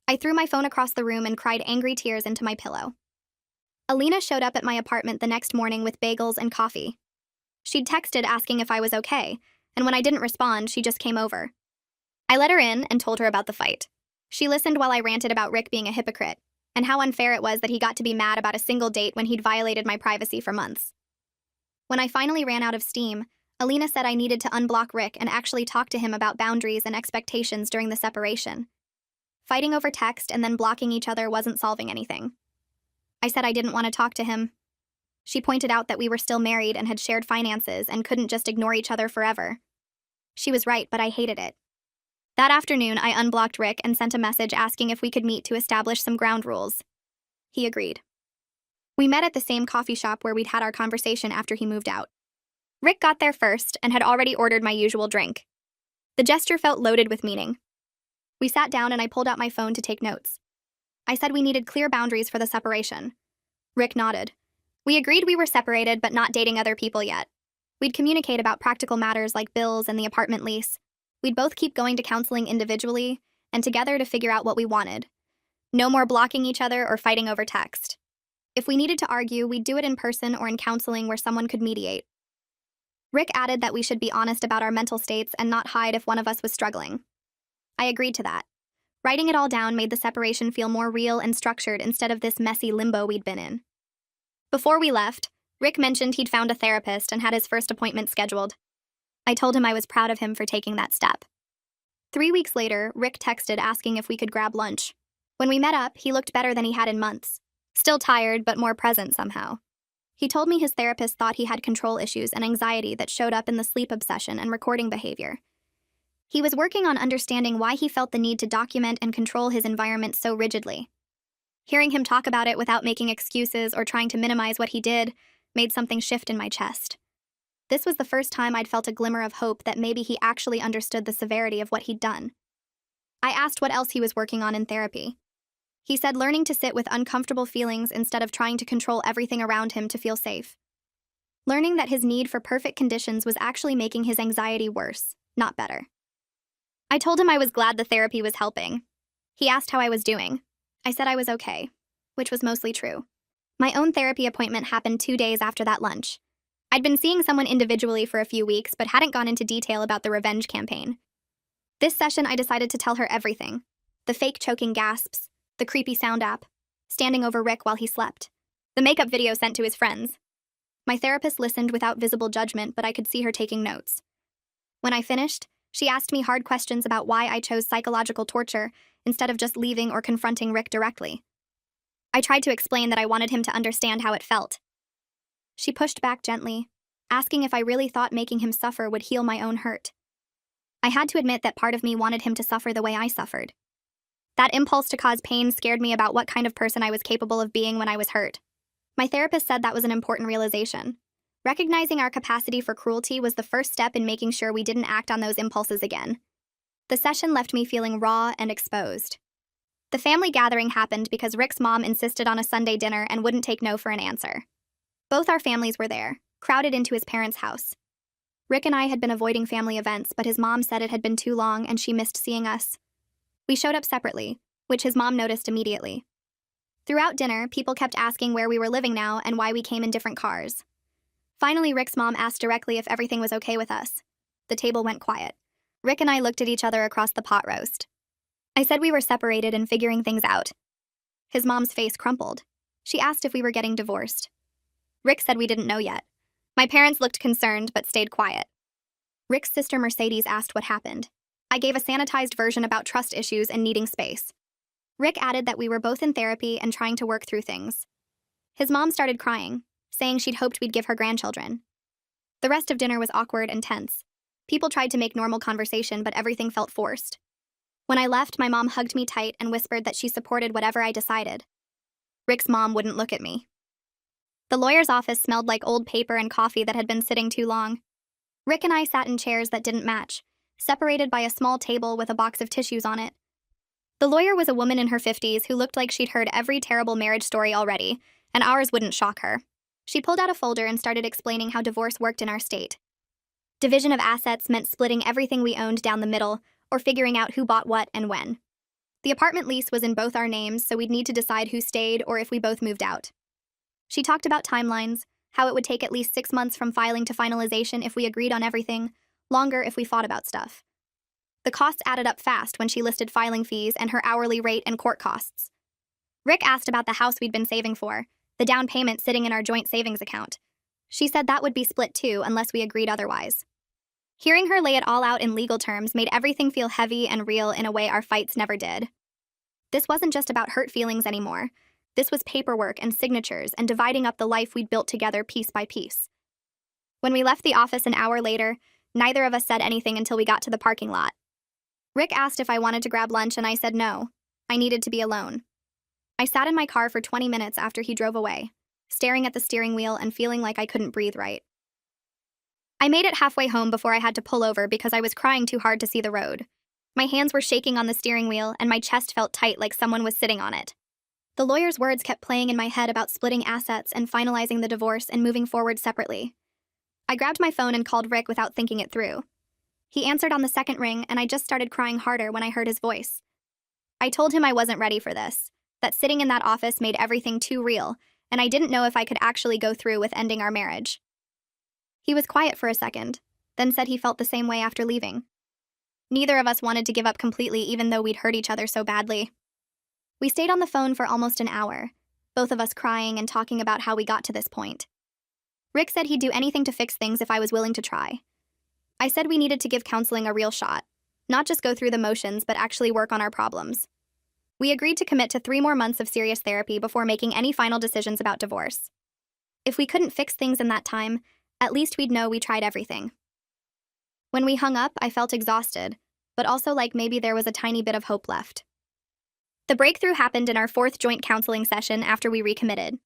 I threw my phone across the room and cried angry tears into my pillow. Alina showed up at my apartment the next morning with bagels and coffee. She'd texted asking if I was okay, and when I didn't respond, she just came over. I let her in and told her about the fight. She listened while I ranted about Rick being a hypocrite, and how unfair it was that he got to be mad about a single date when he'd violated my privacy for months. When I finally ran out of steam, Alina said I needed to unblock Rick and actually talk to him about boundaries and expectations during the separation. Fighting over text and then blocking each other wasn't solving anything. I said I didn't want to talk to him. She pointed out that we were still married and had shared finances and couldn't just ignore each other forever. She was right, but I hated it. That afternoon, I unblocked Rick and sent a message asking if we could meet to establish some ground rules. He agreed. We met at the same coffee shop where we'd had our conversation after he moved out. Rick got there first and had already ordered my usual drink. The gesture felt loaded with meaning. We sat down and I pulled out my phone to take notes. I said we needed clear boundaries for the separation. Rick nodded. We agreed we were separated but not dating other people yet. We'd communicate about practical matters like bills and the apartment lease. We'd both keep going to counseling individually and together to figure out what we wanted. No more blocking each other or fighting over text. If we needed to argue, we'd do it in person or in counseling where someone could mediate. Rick added that we should be honest about our mental states and not hide if one of us was struggling. I agreed to that. Writing it all down made the separation feel more real and structured instead of this messy limbo we'd been in. Before we left, Rick mentioned he'd found a therapist and had his first appointment scheduled. I told him I was proud of him for taking that step. 3 weeks later, Rick texted asking if we could grab lunch. When we met up, he looked better than he had in months. Still tired, but more present somehow. He told me his therapist thought he had control issues and anxiety that showed up in the sleep obsession and recording behavior. He was working on understanding why he felt the need to document and control his environment so rigidly. Hearing him talk about it without making excuses or trying to minimize what he did made something shift in my chest. This was the first time I'd felt a glimmer of hope that maybe he actually understood the severity of what he'd done. I asked what else he was working on in therapy. He said learning to sit with uncomfortable feelings instead of trying to control everything around him to feel safe. Learning that his need for perfect conditions was actually making his anxiety worse, not better. I told him I was glad the therapy was helping. He asked how I was doing. I said I was okay, which was mostly true. My own therapy appointment happened 2 days after that lunch. I'd been seeing someone individually for a few weeks but hadn't gone into detail about the revenge campaign. This session, I decided to tell her everything. The fake choking gasps, the creepy sound app, standing over Rick while he slept, the makeup video sent to his friends. My therapist listened without visible judgment, but I could see her taking notes. When I finished, she asked me hard questions about why I chose psychological torture instead of just leaving or confronting Rick directly. I tried to explain that I wanted him to understand how it felt. She pushed back gently. asking if I really thought making him suffer would heal my own hurt. I had to admit that part of me wanted him to suffer the way I suffered. That impulse to cause pain scared me about what kind of person I was capable of being when I was hurt. My therapist said that was an important realization. Recognizing our capacity for cruelty was the first step in making sure we didn't act on those impulses again. The session left me feeling raw and exposed. The family gathering happened because Rick's mom insisted on a Sunday dinner and wouldn't take no for an answer. Both our families were there, crowded into his parents' house. Rick and I had been avoiding family events, but his mom said it had been too long and she missed seeing us. We showed up separately, which his mom noticed immediately. Throughout dinner, people kept asking where we were living now and why we came in different cars. Finally, Rick's mom asked directly if everything was okay with us. The table went quiet. Rick and I looked at each other across the pot roast. I said we were separated and figuring things out. His mom's face crumpled. She asked if we were getting divorced. Rick said we didn't know yet. My parents looked concerned but stayed quiet. Rick's sister Mercedes asked what happened. I gave a sanitized version about trust issues and needing space. Rick added that we were both in therapy and trying to work through things. His mom started crying, saying she'd hoped we'd give her grandchildren. The rest of dinner was awkward and tense. People tried to make normal conversation, but everything felt forced. When I left, my mom hugged me tight and whispered that she supported whatever I decided. Rick's mom wouldn't look at me. The lawyer's office smelled like old paper and coffee that had been sitting too long. Rick and I sat in chairs that didn't match, separated by a small table with a box of tissues on it. The lawyer was a woman in her 50s who looked like she'd heard every terrible marriage story already, and ours wouldn't shock her. She pulled out a folder and started explaining how divorce worked in our state. Division of assets meant splitting everything we owned down the middle, or figuring out who bought what and when. The apartment lease was in both our names, so we'd need to decide who stayed or if we both moved out. She talked about timelines, how it would take at least 6 months from filing to finalization if we agreed on everything, longer if we fought about stuff. The costs added up fast when she listed filing fees and her hourly rate and court costs. Rick asked about the house we'd been saving for, the down payment sitting in our joint savings account. She said that would be split too unless we agreed otherwise. Hearing her lay it all out in legal terms made everything feel heavy and real in a way our fights never did. This wasn't just about hurt feelings anymore. This was paperwork and signatures and dividing up the life we'd built together piece by piece. When we left the office an hour later, neither of us said anything until we got to the parking lot. Rick asked if I wanted to grab lunch and I said no. I needed to be alone. I sat in my car for 20 minutes after he drove away, staring at the steering wheel and feeling like I couldn't breathe right. I made it halfway home before I had to pull over because I was crying too hard to see the road. My hands were shaking on the steering wheel and my chest felt tight like someone was sitting on it. The lawyer's words kept playing in my head about splitting assets and finalizing the divorce and moving forward separately. I grabbed my phone and called Rick without thinking it through. He answered on the second ring and I just started crying harder when I heard his voice. I told him I wasn't ready for this, that sitting in that office made everything too real, and I didn't know if I could actually go through with ending our marriage. He was quiet for a second, then said he felt the same way after leaving. Neither of us wanted to give up completely even though we'd hurt each other so badly. We stayed on the phone for almost an hour, both of us crying and talking about how we got to this point. Rick said he'd do anything to fix things if I was willing to try. I said we needed to give counseling a real shot, not just go through the motions but actually work on our problems. We agreed to commit to 3 more months of serious therapy before making any final decisions about divorce. If we couldn't fix things in that time, at least we'd know we tried everything. When we hung up, I felt exhausted, but also like maybe there was a tiny bit of hope left. The breakthrough happened in our 4th joint counseling session after we recommitted.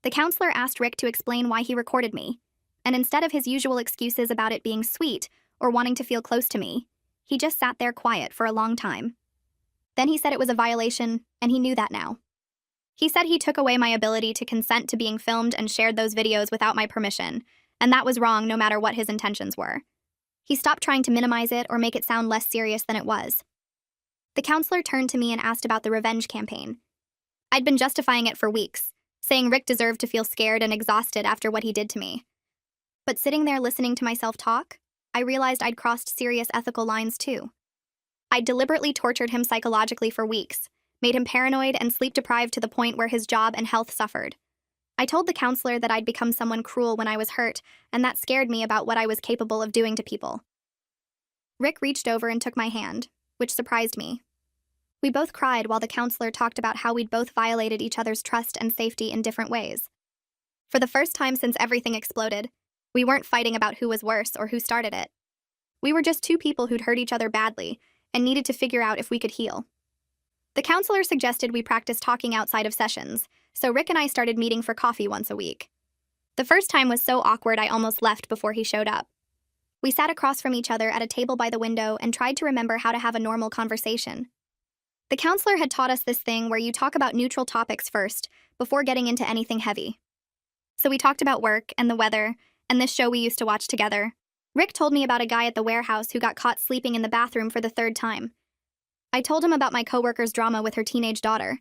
The counselor asked Rick to explain why he recorded me, and instead of his usual excuses about it being sweet or wanting to feel close to me, he just sat there quiet for a long time. Then he said it was a violation, and he knew that now. He said he took away my ability to consent to being filmed and shared those videos without my permission, and that was wrong no matter what his intentions were. He stopped trying to minimize it or make it sound less serious than it was. The counselor turned to me and asked about the revenge campaign. I'd been justifying it for weeks, saying Rick deserved to feel scared and exhausted after what he did to me. But sitting there listening to myself talk, I realized I'd crossed serious ethical lines too. I'd deliberately tortured him psychologically for weeks, made him paranoid and sleep-deprived to the point where his job and health suffered. I told the counselor that I'd become someone cruel when I was hurt, and that scared me about what I was capable of doing to people. Rick reached over and took my hand, which surprised me. We both cried while the counselor talked about how we'd both violated each other's trust and safety in different ways. For the first time since everything exploded, We weren't fighting about who was worse or who started it. We were just two people who'd hurt each other badly and needed to figure out if we could heal. The counselor suggested we practice talking outside of sessions, so Rick and I started meeting for coffee once a week. The first time was so awkward I almost left before he showed up. We sat across from each other at a table by the window and tried to remember how to have a normal conversation. The counselor had taught us this thing where you talk about neutral topics first, before getting into anything heavy. So we talked about work and the weather, and this show we used to watch together. Rick told me about a guy at the warehouse who got caught sleeping in the bathroom for the third time. I told him about my coworker's drama with her teenage daughter.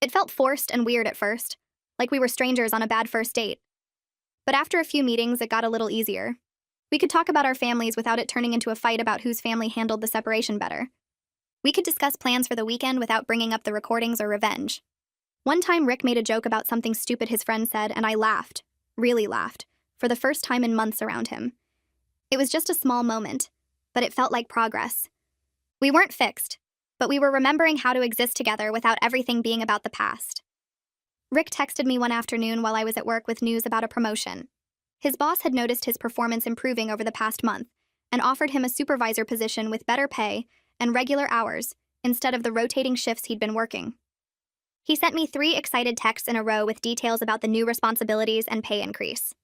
It felt forced and weird at first, like we were strangers on a bad first date. But after a few meetings, it got a little easier. We could talk about our families without it turning into a fight about whose family handled the separation better. We could discuss plans for the weekend without bringing up the recordings or revenge. One time, Rick made a joke about something stupid his friend said, and I laughed, really laughed, for the first time in months around him. It was just a small moment, but it felt like progress. We weren't fixed, but we were remembering how to exist together without everything being about the past. Rick texted me one afternoon while I was at work with news about a promotion. His boss had noticed his performance improving over the past month and offered him a supervisor position with better pay and regular hours instead of the rotating shifts he'd been working. He sent me 3 excited texts in a row with details about the new responsibilities and pay increase.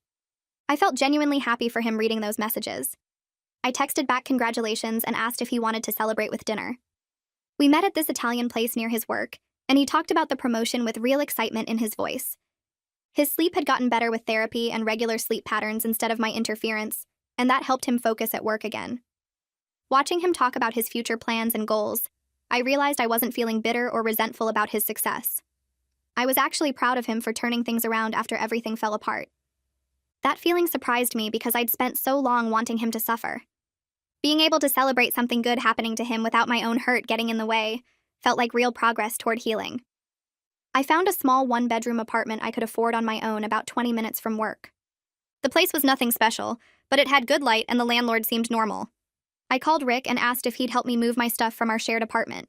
I felt genuinely happy for him reading those messages. I texted back congratulations and asked if he wanted to celebrate with dinner. We met at this Italian place near his work, and he talked about the promotion with real excitement in his voice. His sleep had gotten better with therapy and regular sleep patterns instead of my interference, and that helped him focus at work again. Watching him talk about his future plans and goals, I realized I wasn't feeling bitter or resentful about his success. I was actually proud of him for turning things around after everything fell apart. That feeling surprised me because I'd spent so long wanting him to suffer. Being able to celebrate something good happening to him without my own hurt getting in the way felt like real progress toward healing. I found a small 1-bedroom apartment I could afford on my own about 20 minutes from work. The place was nothing special, but it had good light and the landlord seemed normal. I called Rick and asked if he'd help me move my stuff from our shared apartment.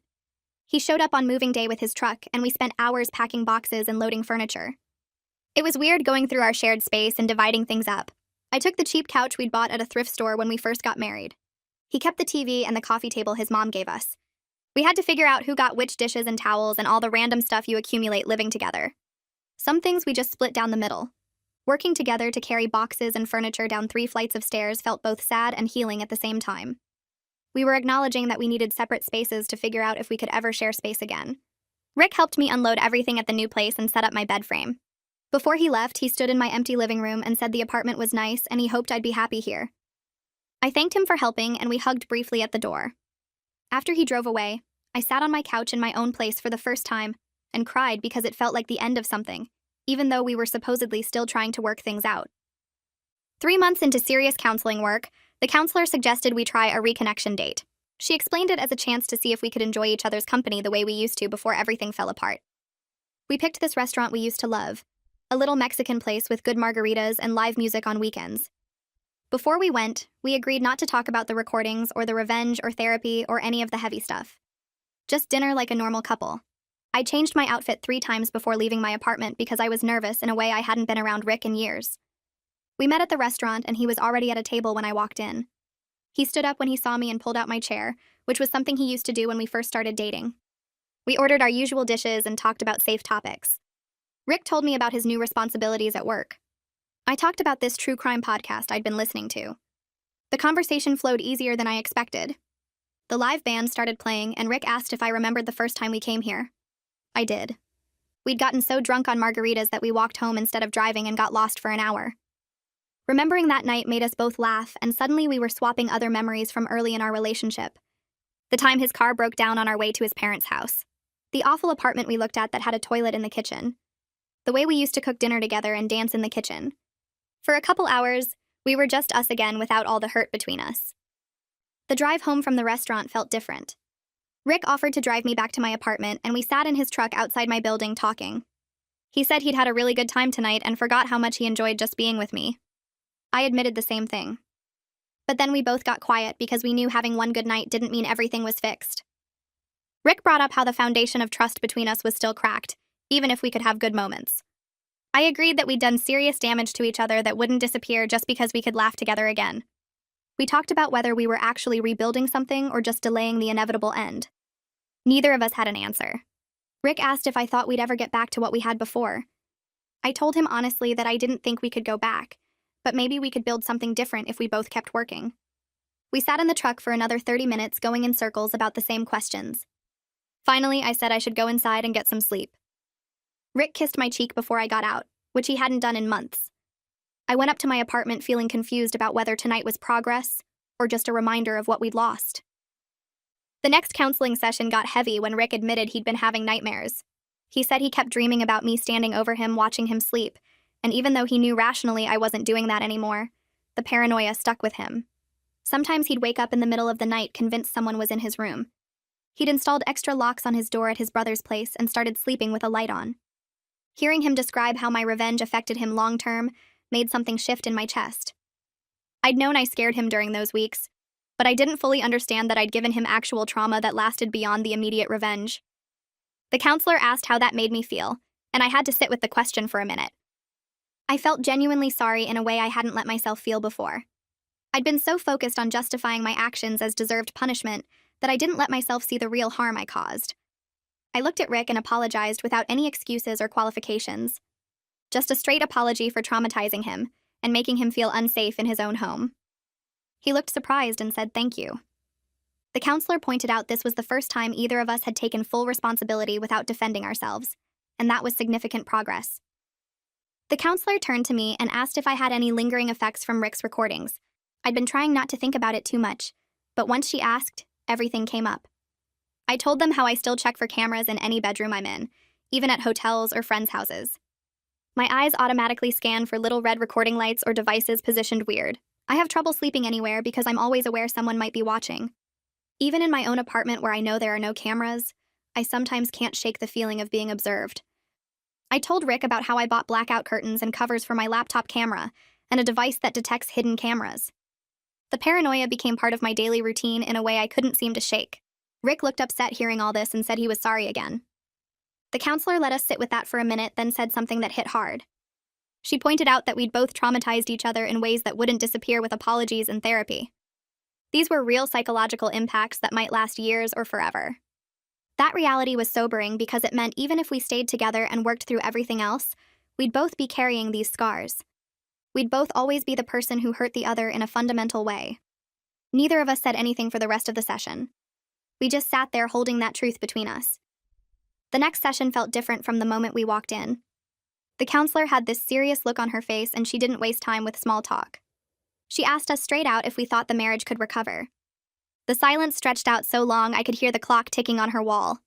He showed up on moving day with his truck, and we spent hours packing boxes and loading furniture. It was weird going through our shared space and dividing things up. I took the cheap couch we'd bought at a thrift store when we first got married. He kept the TV and the coffee table his mom gave us. We had to figure out who got which dishes and towels and all the random stuff you accumulate living together. Some things we just split down the middle. Working together to carry boxes and furniture down 3 flights of stairs felt both sad and healing at the same time. We were acknowledging that we needed separate spaces to figure out if we could ever share space again. Rick helped me unload everything at the new place and set up my bed frame. Before he left, he stood in my empty living room and said the apartment was nice and he hoped I'd be happy here. I thanked him for helping and we hugged briefly at the door. After he drove away, I sat on my couch in my own place for the first time and cried because it felt like the end of something, even though we were supposedly still trying to work things out. 3 months into serious counseling work, the counselor suggested we try a reconnection date. She explained it as a chance to see if we could enjoy each other's company the way we used to before everything fell apart. We picked this restaurant we used to love, a little Mexican place with good margaritas and live music on weekends. Before we went, we agreed not to talk about the recordings or the revenge or therapy or any of the heavy stuff. Just dinner like a normal couple. I changed my outfit 3 times before leaving my apartment because I was nervous in a way I hadn't been around Rick in years. We met at the restaurant and he was already at a table when I walked in. He stood up when he saw me and pulled out my chair, which was something he used to do when we first started dating. We ordered our usual dishes and talked about safe topics. Rick told me about his new responsibilities at work. I talked about this true crime podcast I'd been listening to. The conversation flowed easier than I expected. The live band started playing and Rick asked if I remembered the first time we came here. I did. We'd gotten so drunk on margaritas that we walked home instead of driving and got lost for an hour. Remembering that night made us both laugh, and suddenly we were swapping other memories from early in our relationship. The time his car broke down on our way to his parents' house. The awful apartment we looked at that had a toilet in the kitchen. The way we used to cook dinner together and dance in the kitchen. For a couple hours, we were just us again without all the hurt between us. The drive home from the restaurant felt different. Rick offered to drive me back to my apartment, and we sat in his truck outside my building talking. He said he'd had a really good time tonight and forgot how much he enjoyed just being with me. I admitted the same thing. But then we both got quiet because we knew having one good night didn't mean everything was fixed. Rick brought up how the foundation of trust between us was still cracked, even if we could have good moments. I agreed that we'd done serious damage to each other that wouldn't disappear just because we could laugh together again. We talked about whether we were actually rebuilding something or just delaying the inevitable end. Neither of us had an answer. Rick asked if I thought we'd ever get back to what we had before. I told him honestly that I didn't think we could go back, but maybe we could build something different if we both kept working. We sat in the truck for another 30 minutes going in circles about the same questions. Finally, I said I should go inside and get some sleep. Rick kissed my cheek before I got out, which he hadn't done in months. I went up to my apartment feeling confused about whether tonight was progress or just a reminder of what we'd lost. The next counseling session got heavy when Rick admitted he'd been having nightmares. He said he kept dreaming about me standing over him watching him sleep, and even though he knew rationally I wasn't doing that anymore, the paranoia stuck with him. Sometimes he'd wake up in the middle of the night convinced someone was in his room. He'd installed extra locks on his door at his brother's place and started sleeping with a light on. Hearing him describe how my revenge affected him long-term made something shift in my chest. I'd known I scared him during those weeks, but I didn't fully understand that I'd given him actual trauma that lasted beyond the immediate revenge. The counselor asked how that made me feel, and I had to sit with the question for a minute. I felt genuinely sorry in a way I hadn't let myself feel before. I'd been so focused on justifying my actions as deserved punishment that I didn't let myself see the real harm I caused. I looked at Rick and apologized without any excuses or qualifications. Just a straight apology for traumatizing him and making him feel unsafe in his own home. He looked surprised and said thank you. The counselor pointed out this was the first time either of us had taken full responsibility without defending ourselves, and that was significant progress. The counselor turned to me and asked if I had any lingering effects from Rick's recordings. I'd been trying not to think about it too much, but once she asked, everything came up. I told them how I still check for cameras in any bedroom I'm in, even at hotels or friends' houses. My eyes automatically scan for little red recording lights or devices positioned weird. I have trouble sleeping anywhere because I'm always aware someone might be watching. Even in my own apartment where I know there are no cameras, I sometimes can't shake the feeling of being observed. I told Rick about how I bought blackout curtains and covers for my laptop camera and a device that detects hidden cameras. The paranoia became part of my daily routine in a way I couldn't seem to shake. Rick looked upset hearing all this and said he was sorry again. The counselor let us sit with that for a minute, then said something that hit hard. She pointed out that we'd both traumatized each other in ways that wouldn't disappear with apologies and therapy. These were real psychological impacts that might last years or forever. That reality was sobering because it meant even if we stayed together and worked through everything else, we'd both be carrying these scars. We'd both always be the person who hurt the other in a fundamental way. Neither of us said anything for the rest of the session. We just sat there holding that truth between us. The next session felt different from the moment we walked in. The counselor had this serious look on her face and she didn't waste time with small talk. She asked us straight out if we thought the marriage could recover. The silence stretched out so long I could hear the clock ticking on her wall.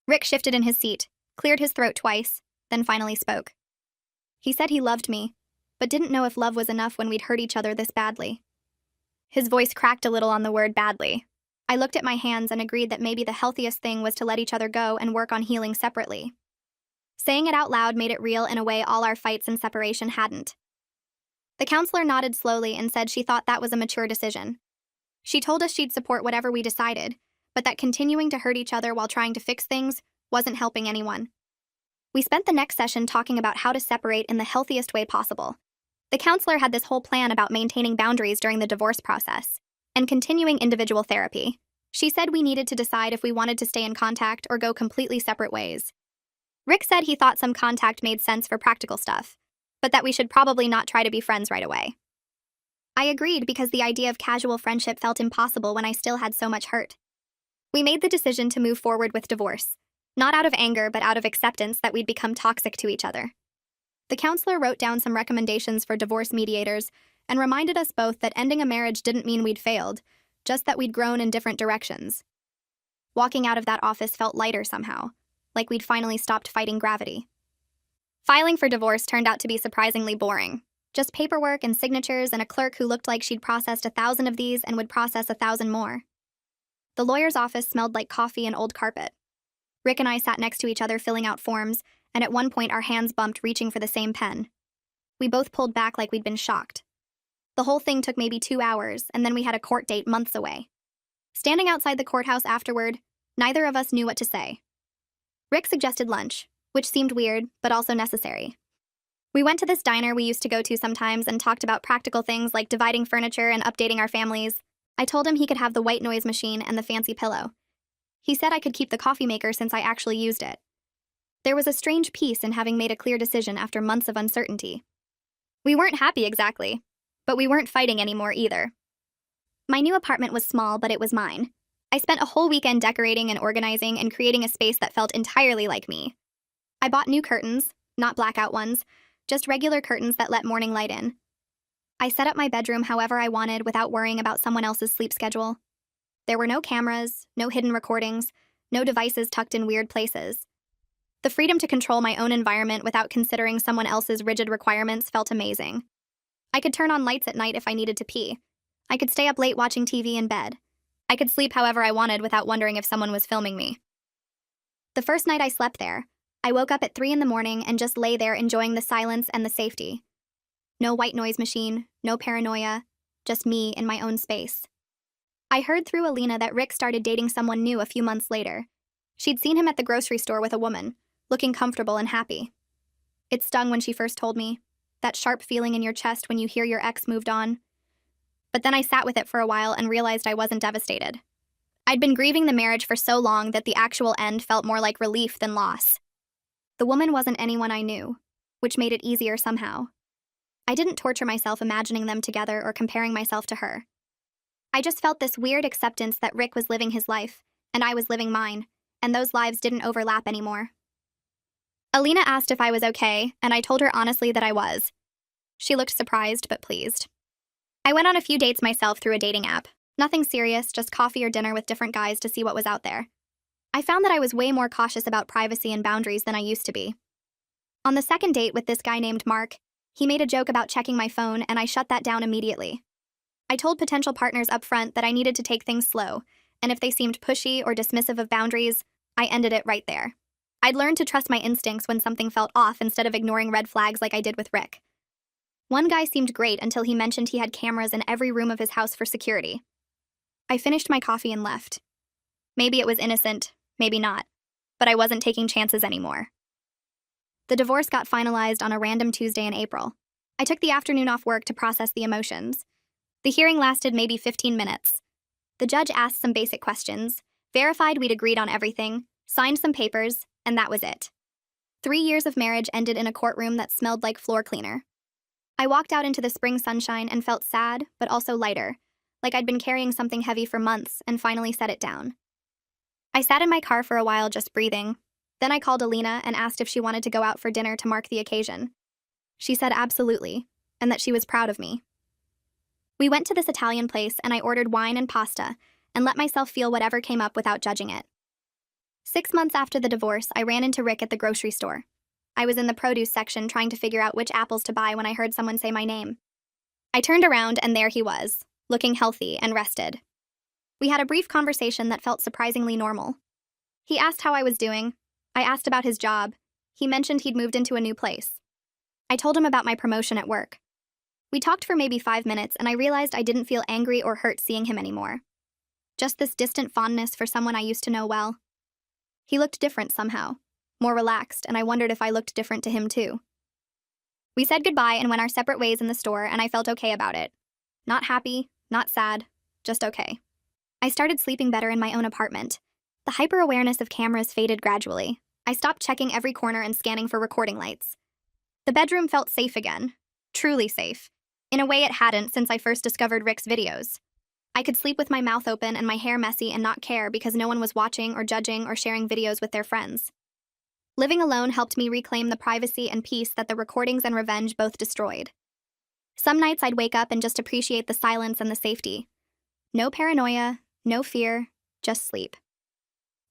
Rick shifted in his seat, cleared his throat twice, then finally spoke. He said he loved me, but didn't know if love was enough when we'd hurt each other this badly. His voice cracked a little on the word badly. I looked at my hands and agreed that maybe the healthiest thing was to let each other go and work on healing separately. Saying it out loud made it real in a way all our fights and separation hadn't. The counselor nodded slowly and said she thought that was a mature decision. She told us she'd support whatever we decided, but that continuing to hurt each other while trying to fix things wasn't helping anyone. We spent the next session talking about how to separate in the healthiest way possible. The counselor had this whole plan about maintaining boundaries during the divorce process and continuing individual therapy. She said we needed to decide if we wanted to stay in contact or go completely separate ways. Rick said he thought some contact made sense for practical stuff, but that we should probably not try to be friends right away. I agreed because the idea of casual friendship felt impossible when I still had so much hurt. We made the decision to move forward with divorce, not out of anger but out of acceptance that we'd become toxic to each other. The counselor wrote down some recommendations for divorce mediators and reminded us both that ending a marriage didn't mean we'd failed, just that we'd grown in different directions. Walking out of that office felt lighter somehow, like we'd finally stopped fighting gravity. Filing for divorce turned out to be surprisingly boring. Just paperwork and signatures and a clerk who looked like she'd processed 1,000 of these and would process 1,000 more. The lawyer's office smelled like coffee and old carpet. Rick and I sat next to each other filling out forms, and at one point our hands bumped reaching for the same pen. We both pulled back like we'd been shocked. The whole thing took maybe 2 hours, and then we had a court date months away. Standing outside the courthouse afterward, neither of us knew what to say. Rick suggested lunch, which seemed weird, but also necessary. We went to this diner we used to go to sometimes and talked about practical things like dividing furniture and updating our families. I told him he could have the white noise machine and the fancy pillow. He said I could keep the coffee maker since I actually used it. There was a strange peace in having made a clear decision after months of uncertainty. We weren't happy exactly, but we weren't fighting anymore either. My new apartment was small, but it was mine. I spent a whole weekend decorating and organizing and creating a space that felt entirely like me. I bought new curtains, not blackout ones, just regular curtains that let morning light in. I set up my bedroom however I wanted without worrying about someone else's sleep schedule. There were no cameras, no hidden recordings, no devices tucked in weird places. The freedom to control my own environment without considering someone else's rigid requirements felt amazing. I could turn on lights at night if I needed to pee. I could stay up late watching TV in bed. I could sleep however I wanted without wondering if someone was filming me. The first night I slept there, I woke up at 3 in the morning and just lay there enjoying the silence and the safety. No white noise machine, no paranoia, just me in my own space. I heard through Alina that Rick started dating someone new a few months later. She'd seen him at the grocery store with a woman, looking comfortable and happy. It stung when she first told me, that sharp feeling in your chest when you hear your ex moved on. But then I sat with it for a while and realized I wasn't devastated. I'd been grieving the marriage for so long that the actual end felt more like relief than loss. The woman wasn't anyone I knew, which made it easier somehow. I didn't torture myself imagining them together or comparing myself to her. I just felt this weird acceptance that Rick was living his life, and I was living mine, and those lives didn't overlap anymore. Alina asked if I was okay, and I told her honestly that I was. She looked surprised but pleased. I went on a few dates myself through a dating app. Nothing serious, just coffee or dinner with different guys to see what was out there. I found that I was way more cautious about privacy and boundaries than I used to be. On the second date with this guy named Mark, he made a joke about checking my phone, and I shut that down immediately. I told potential partners up front that I needed to take things slow, and if they seemed pushy or dismissive of boundaries, I ended it right there. I'd learned to trust my instincts when something felt off instead of ignoring red flags like I did with Rick. One guy seemed great until he mentioned he had cameras in every room of his house for security. I finished my coffee and left. Maybe it was innocent, maybe not, but I wasn't taking chances anymore. The divorce got finalized on a random Tuesday in April. I took the afternoon off work to process the emotions. The hearing lasted maybe 15 minutes. The judge asked some basic questions, verified we'd agreed on everything, signed some papers, and that was it. 3 years of marriage ended in a courtroom that smelled like floor cleaner. I walked out into the spring sunshine and felt sad, but also lighter, like I'd been carrying something heavy for months and finally set it down. I sat in my car for a while just breathing. Then I called Alina and asked if she wanted to go out for dinner to mark the occasion. She said absolutely, and that she was proud of me. We went to this Italian place and I ordered wine and pasta and let myself feel whatever came up without judging it. 6 months after the divorce, I ran into Rick at the grocery store. I was in the produce section trying to figure out which apples to buy when I heard someone say my name. I turned around and there he was, looking healthy and rested. We had a brief conversation that felt surprisingly normal. He asked how I was doing. I asked about his job. He mentioned he'd moved into a new place. I told him about my promotion at work. We talked for maybe 5 minutes and I realized I didn't feel angry or hurt seeing him anymore. Just this distant fondness for someone I used to know well. He looked different somehow, more relaxed, and I wondered if I looked different to him too. We said goodbye and went our separate ways in the store, and I felt okay about it. Not happy, not sad, just okay. I started sleeping better in my own apartment. The hyper-awareness of cameras faded gradually. I stopped checking every corner and scanning for recording lights. The bedroom felt safe again, truly safe, in a way it hadn't since I first discovered Rick's videos. I could sleep with my mouth open and my hair messy and not care because no one was watching or judging or sharing videos with their friends. Living alone helped me reclaim the privacy and peace that the recordings and revenge both destroyed. Some nights I'd wake up and just appreciate the silence and the safety. No paranoia, no fear, just sleep.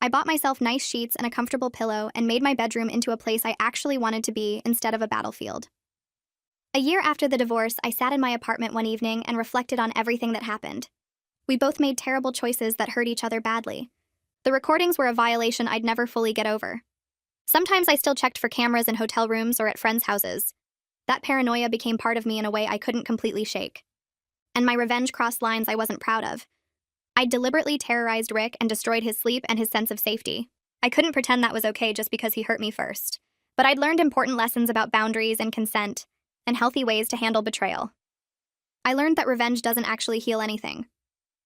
I bought myself nice sheets and a comfortable pillow and made my bedroom into a place I actually wanted to be instead of a battlefield. A year after the divorce, I sat in my apartment one evening and reflected on everything that happened. We both made terrible choices that hurt each other badly. The recordings were a violation I'd never fully get over. Sometimes I still checked for cameras in hotel rooms or at friends' houses. That paranoia became part of me in a way I couldn't completely shake. And my revenge crossed lines I wasn't proud of. I deliberately terrorized Rick and destroyed his sleep and his sense of safety. I couldn't pretend that was okay just because he hurt me first. But I'd learned important lessons about boundaries and consent, and healthy ways to handle betrayal. I learned that revenge doesn't actually heal anything.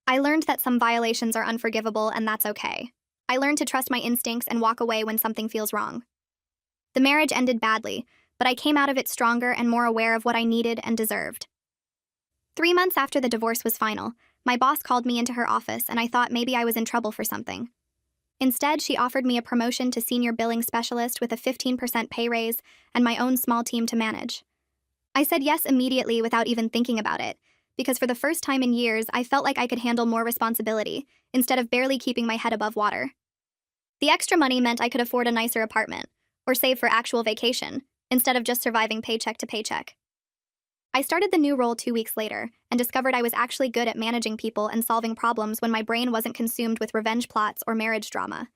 I learned that some violations are unforgivable, and that's okay. I learned to trust my instincts and walk away when something feels wrong. The marriage ended badly, but I came out of it stronger and more aware of what I needed and deserved. 3 months after the divorce was final, my boss called me into her office, and I thought maybe I was in trouble for something. Instead, she offered me a promotion to senior billing specialist with a 15% pay raise and my own small team to manage. I said yes immediately without even thinking about it, because for the first time in years, I felt like I could handle more responsibility, instead of barely keeping my head above water. The extra money meant I could afford a nicer apartment, or save for actual vacation, instead of just surviving paycheck to paycheck. I started the new role 2 weeks later, and discovered I was actually good at managing people and solving problems when my brain wasn't consumed with revenge plots or marriage drama.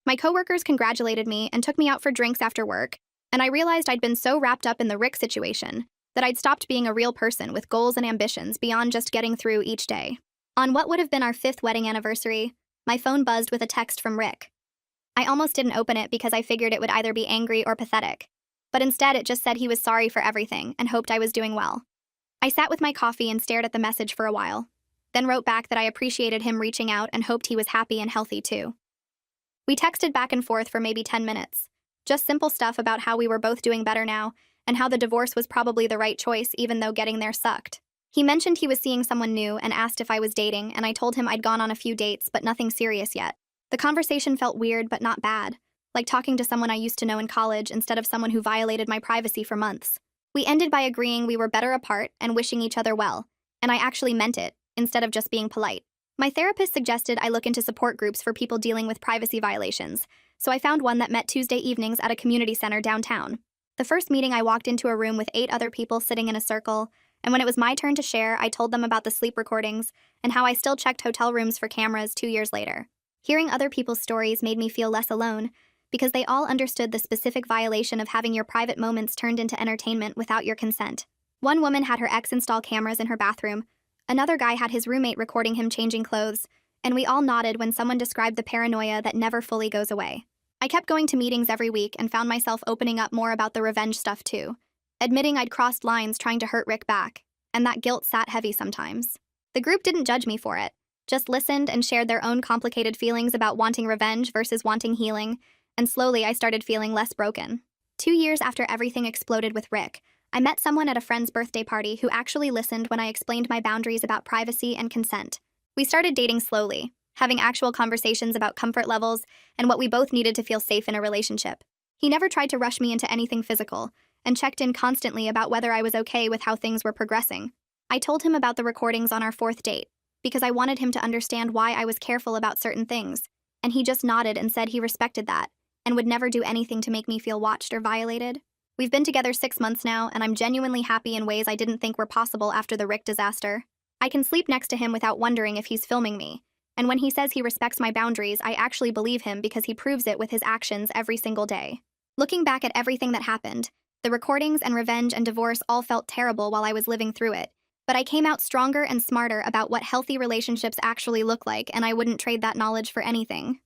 My coworkers congratulated me and took me out for drinks after work, and I realized I'd been so wrapped up in the Rick situation that I'd stopped being a real person with goals and ambitions beyond just getting through each day. On what would have been our 5th wedding anniversary, my phone buzzed with a text from Rick. I almost didn't open it because I figured it would either be angry or pathetic, but instead it just said he was sorry for everything and hoped I was doing well. I sat with my coffee and stared at the message for a while, then wrote back that I appreciated him reaching out and hoped he was happy and healthy too. We texted back and forth for maybe 10 minutes, just simple stuff about how we were both doing better now and how the divorce was probably the right choice even though getting there sucked. He mentioned he was seeing someone new and asked if I was dating, and I told him I'd gone on a few dates but nothing serious yet. The conversation felt weird but not bad, like talking to someone I used to know in college instead of someone who violated my privacy for months. We ended by agreeing we were better apart and wishing each other well, and I actually meant it, instead of just being polite. My therapist suggested I look into support groups for people dealing with privacy violations, so I found one that met Tuesday evenings at a community center downtown. The first meeting, I walked into a room with 8 other people sitting in a circle, and when it was my turn to share, I told them about the sleep recordings and how I still checked hotel rooms for cameras 2 years later. Hearing other people's stories made me feel less alone, because they all understood the specific violation of having your private moments turned into entertainment without your consent. One woman had her ex install cameras in her bathroom, another guy had his roommate recording him changing clothes, and we all nodded when someone described the paranoia that never fully goes away. I kept going to meetings every week and found myself opening up more about the revenge stuff too, admitting I'd crossed lines trying to hurt Rick back, and that guilt sat heavy sometimes. The group didn't judge me for it, just listened and shared their own complicated feelings about wanting revenge versus wanting healing, and slowly I started feeling less broken. 2 years after everything exploded with Rick, I met someone at a friend's birthday party who actually listened when I explained my boundaries about privacy and consent. We started dating slowly, having actual conversations about comfort levels and what we both needed to feel safe in a relationship. He never tried to rush me into anything physical, and checked in constantly about whether I was okay with how things were progressing. I told him about the recordings on our 4th date, because I wanted him to understand why I was careful about certain things, and he just nodded and said he respected that, and would never do anything to make me feel watched or violated. We've been together 6 months now, and I'm genuinely happy in ways I didn't think were possible after the Rick disaster. I can sleep next to him without wondering if he's filming me, and when he says he respects my boundaries, I actually believe him because he proves it with his actions every single day. Looking back at everything that happened, the recordings and revenge and divorce all felt terrible while I was living through it, but I came out stronger and smarter about what healthy relationships actually look like, and I wouldn't trade that knowledge for anything.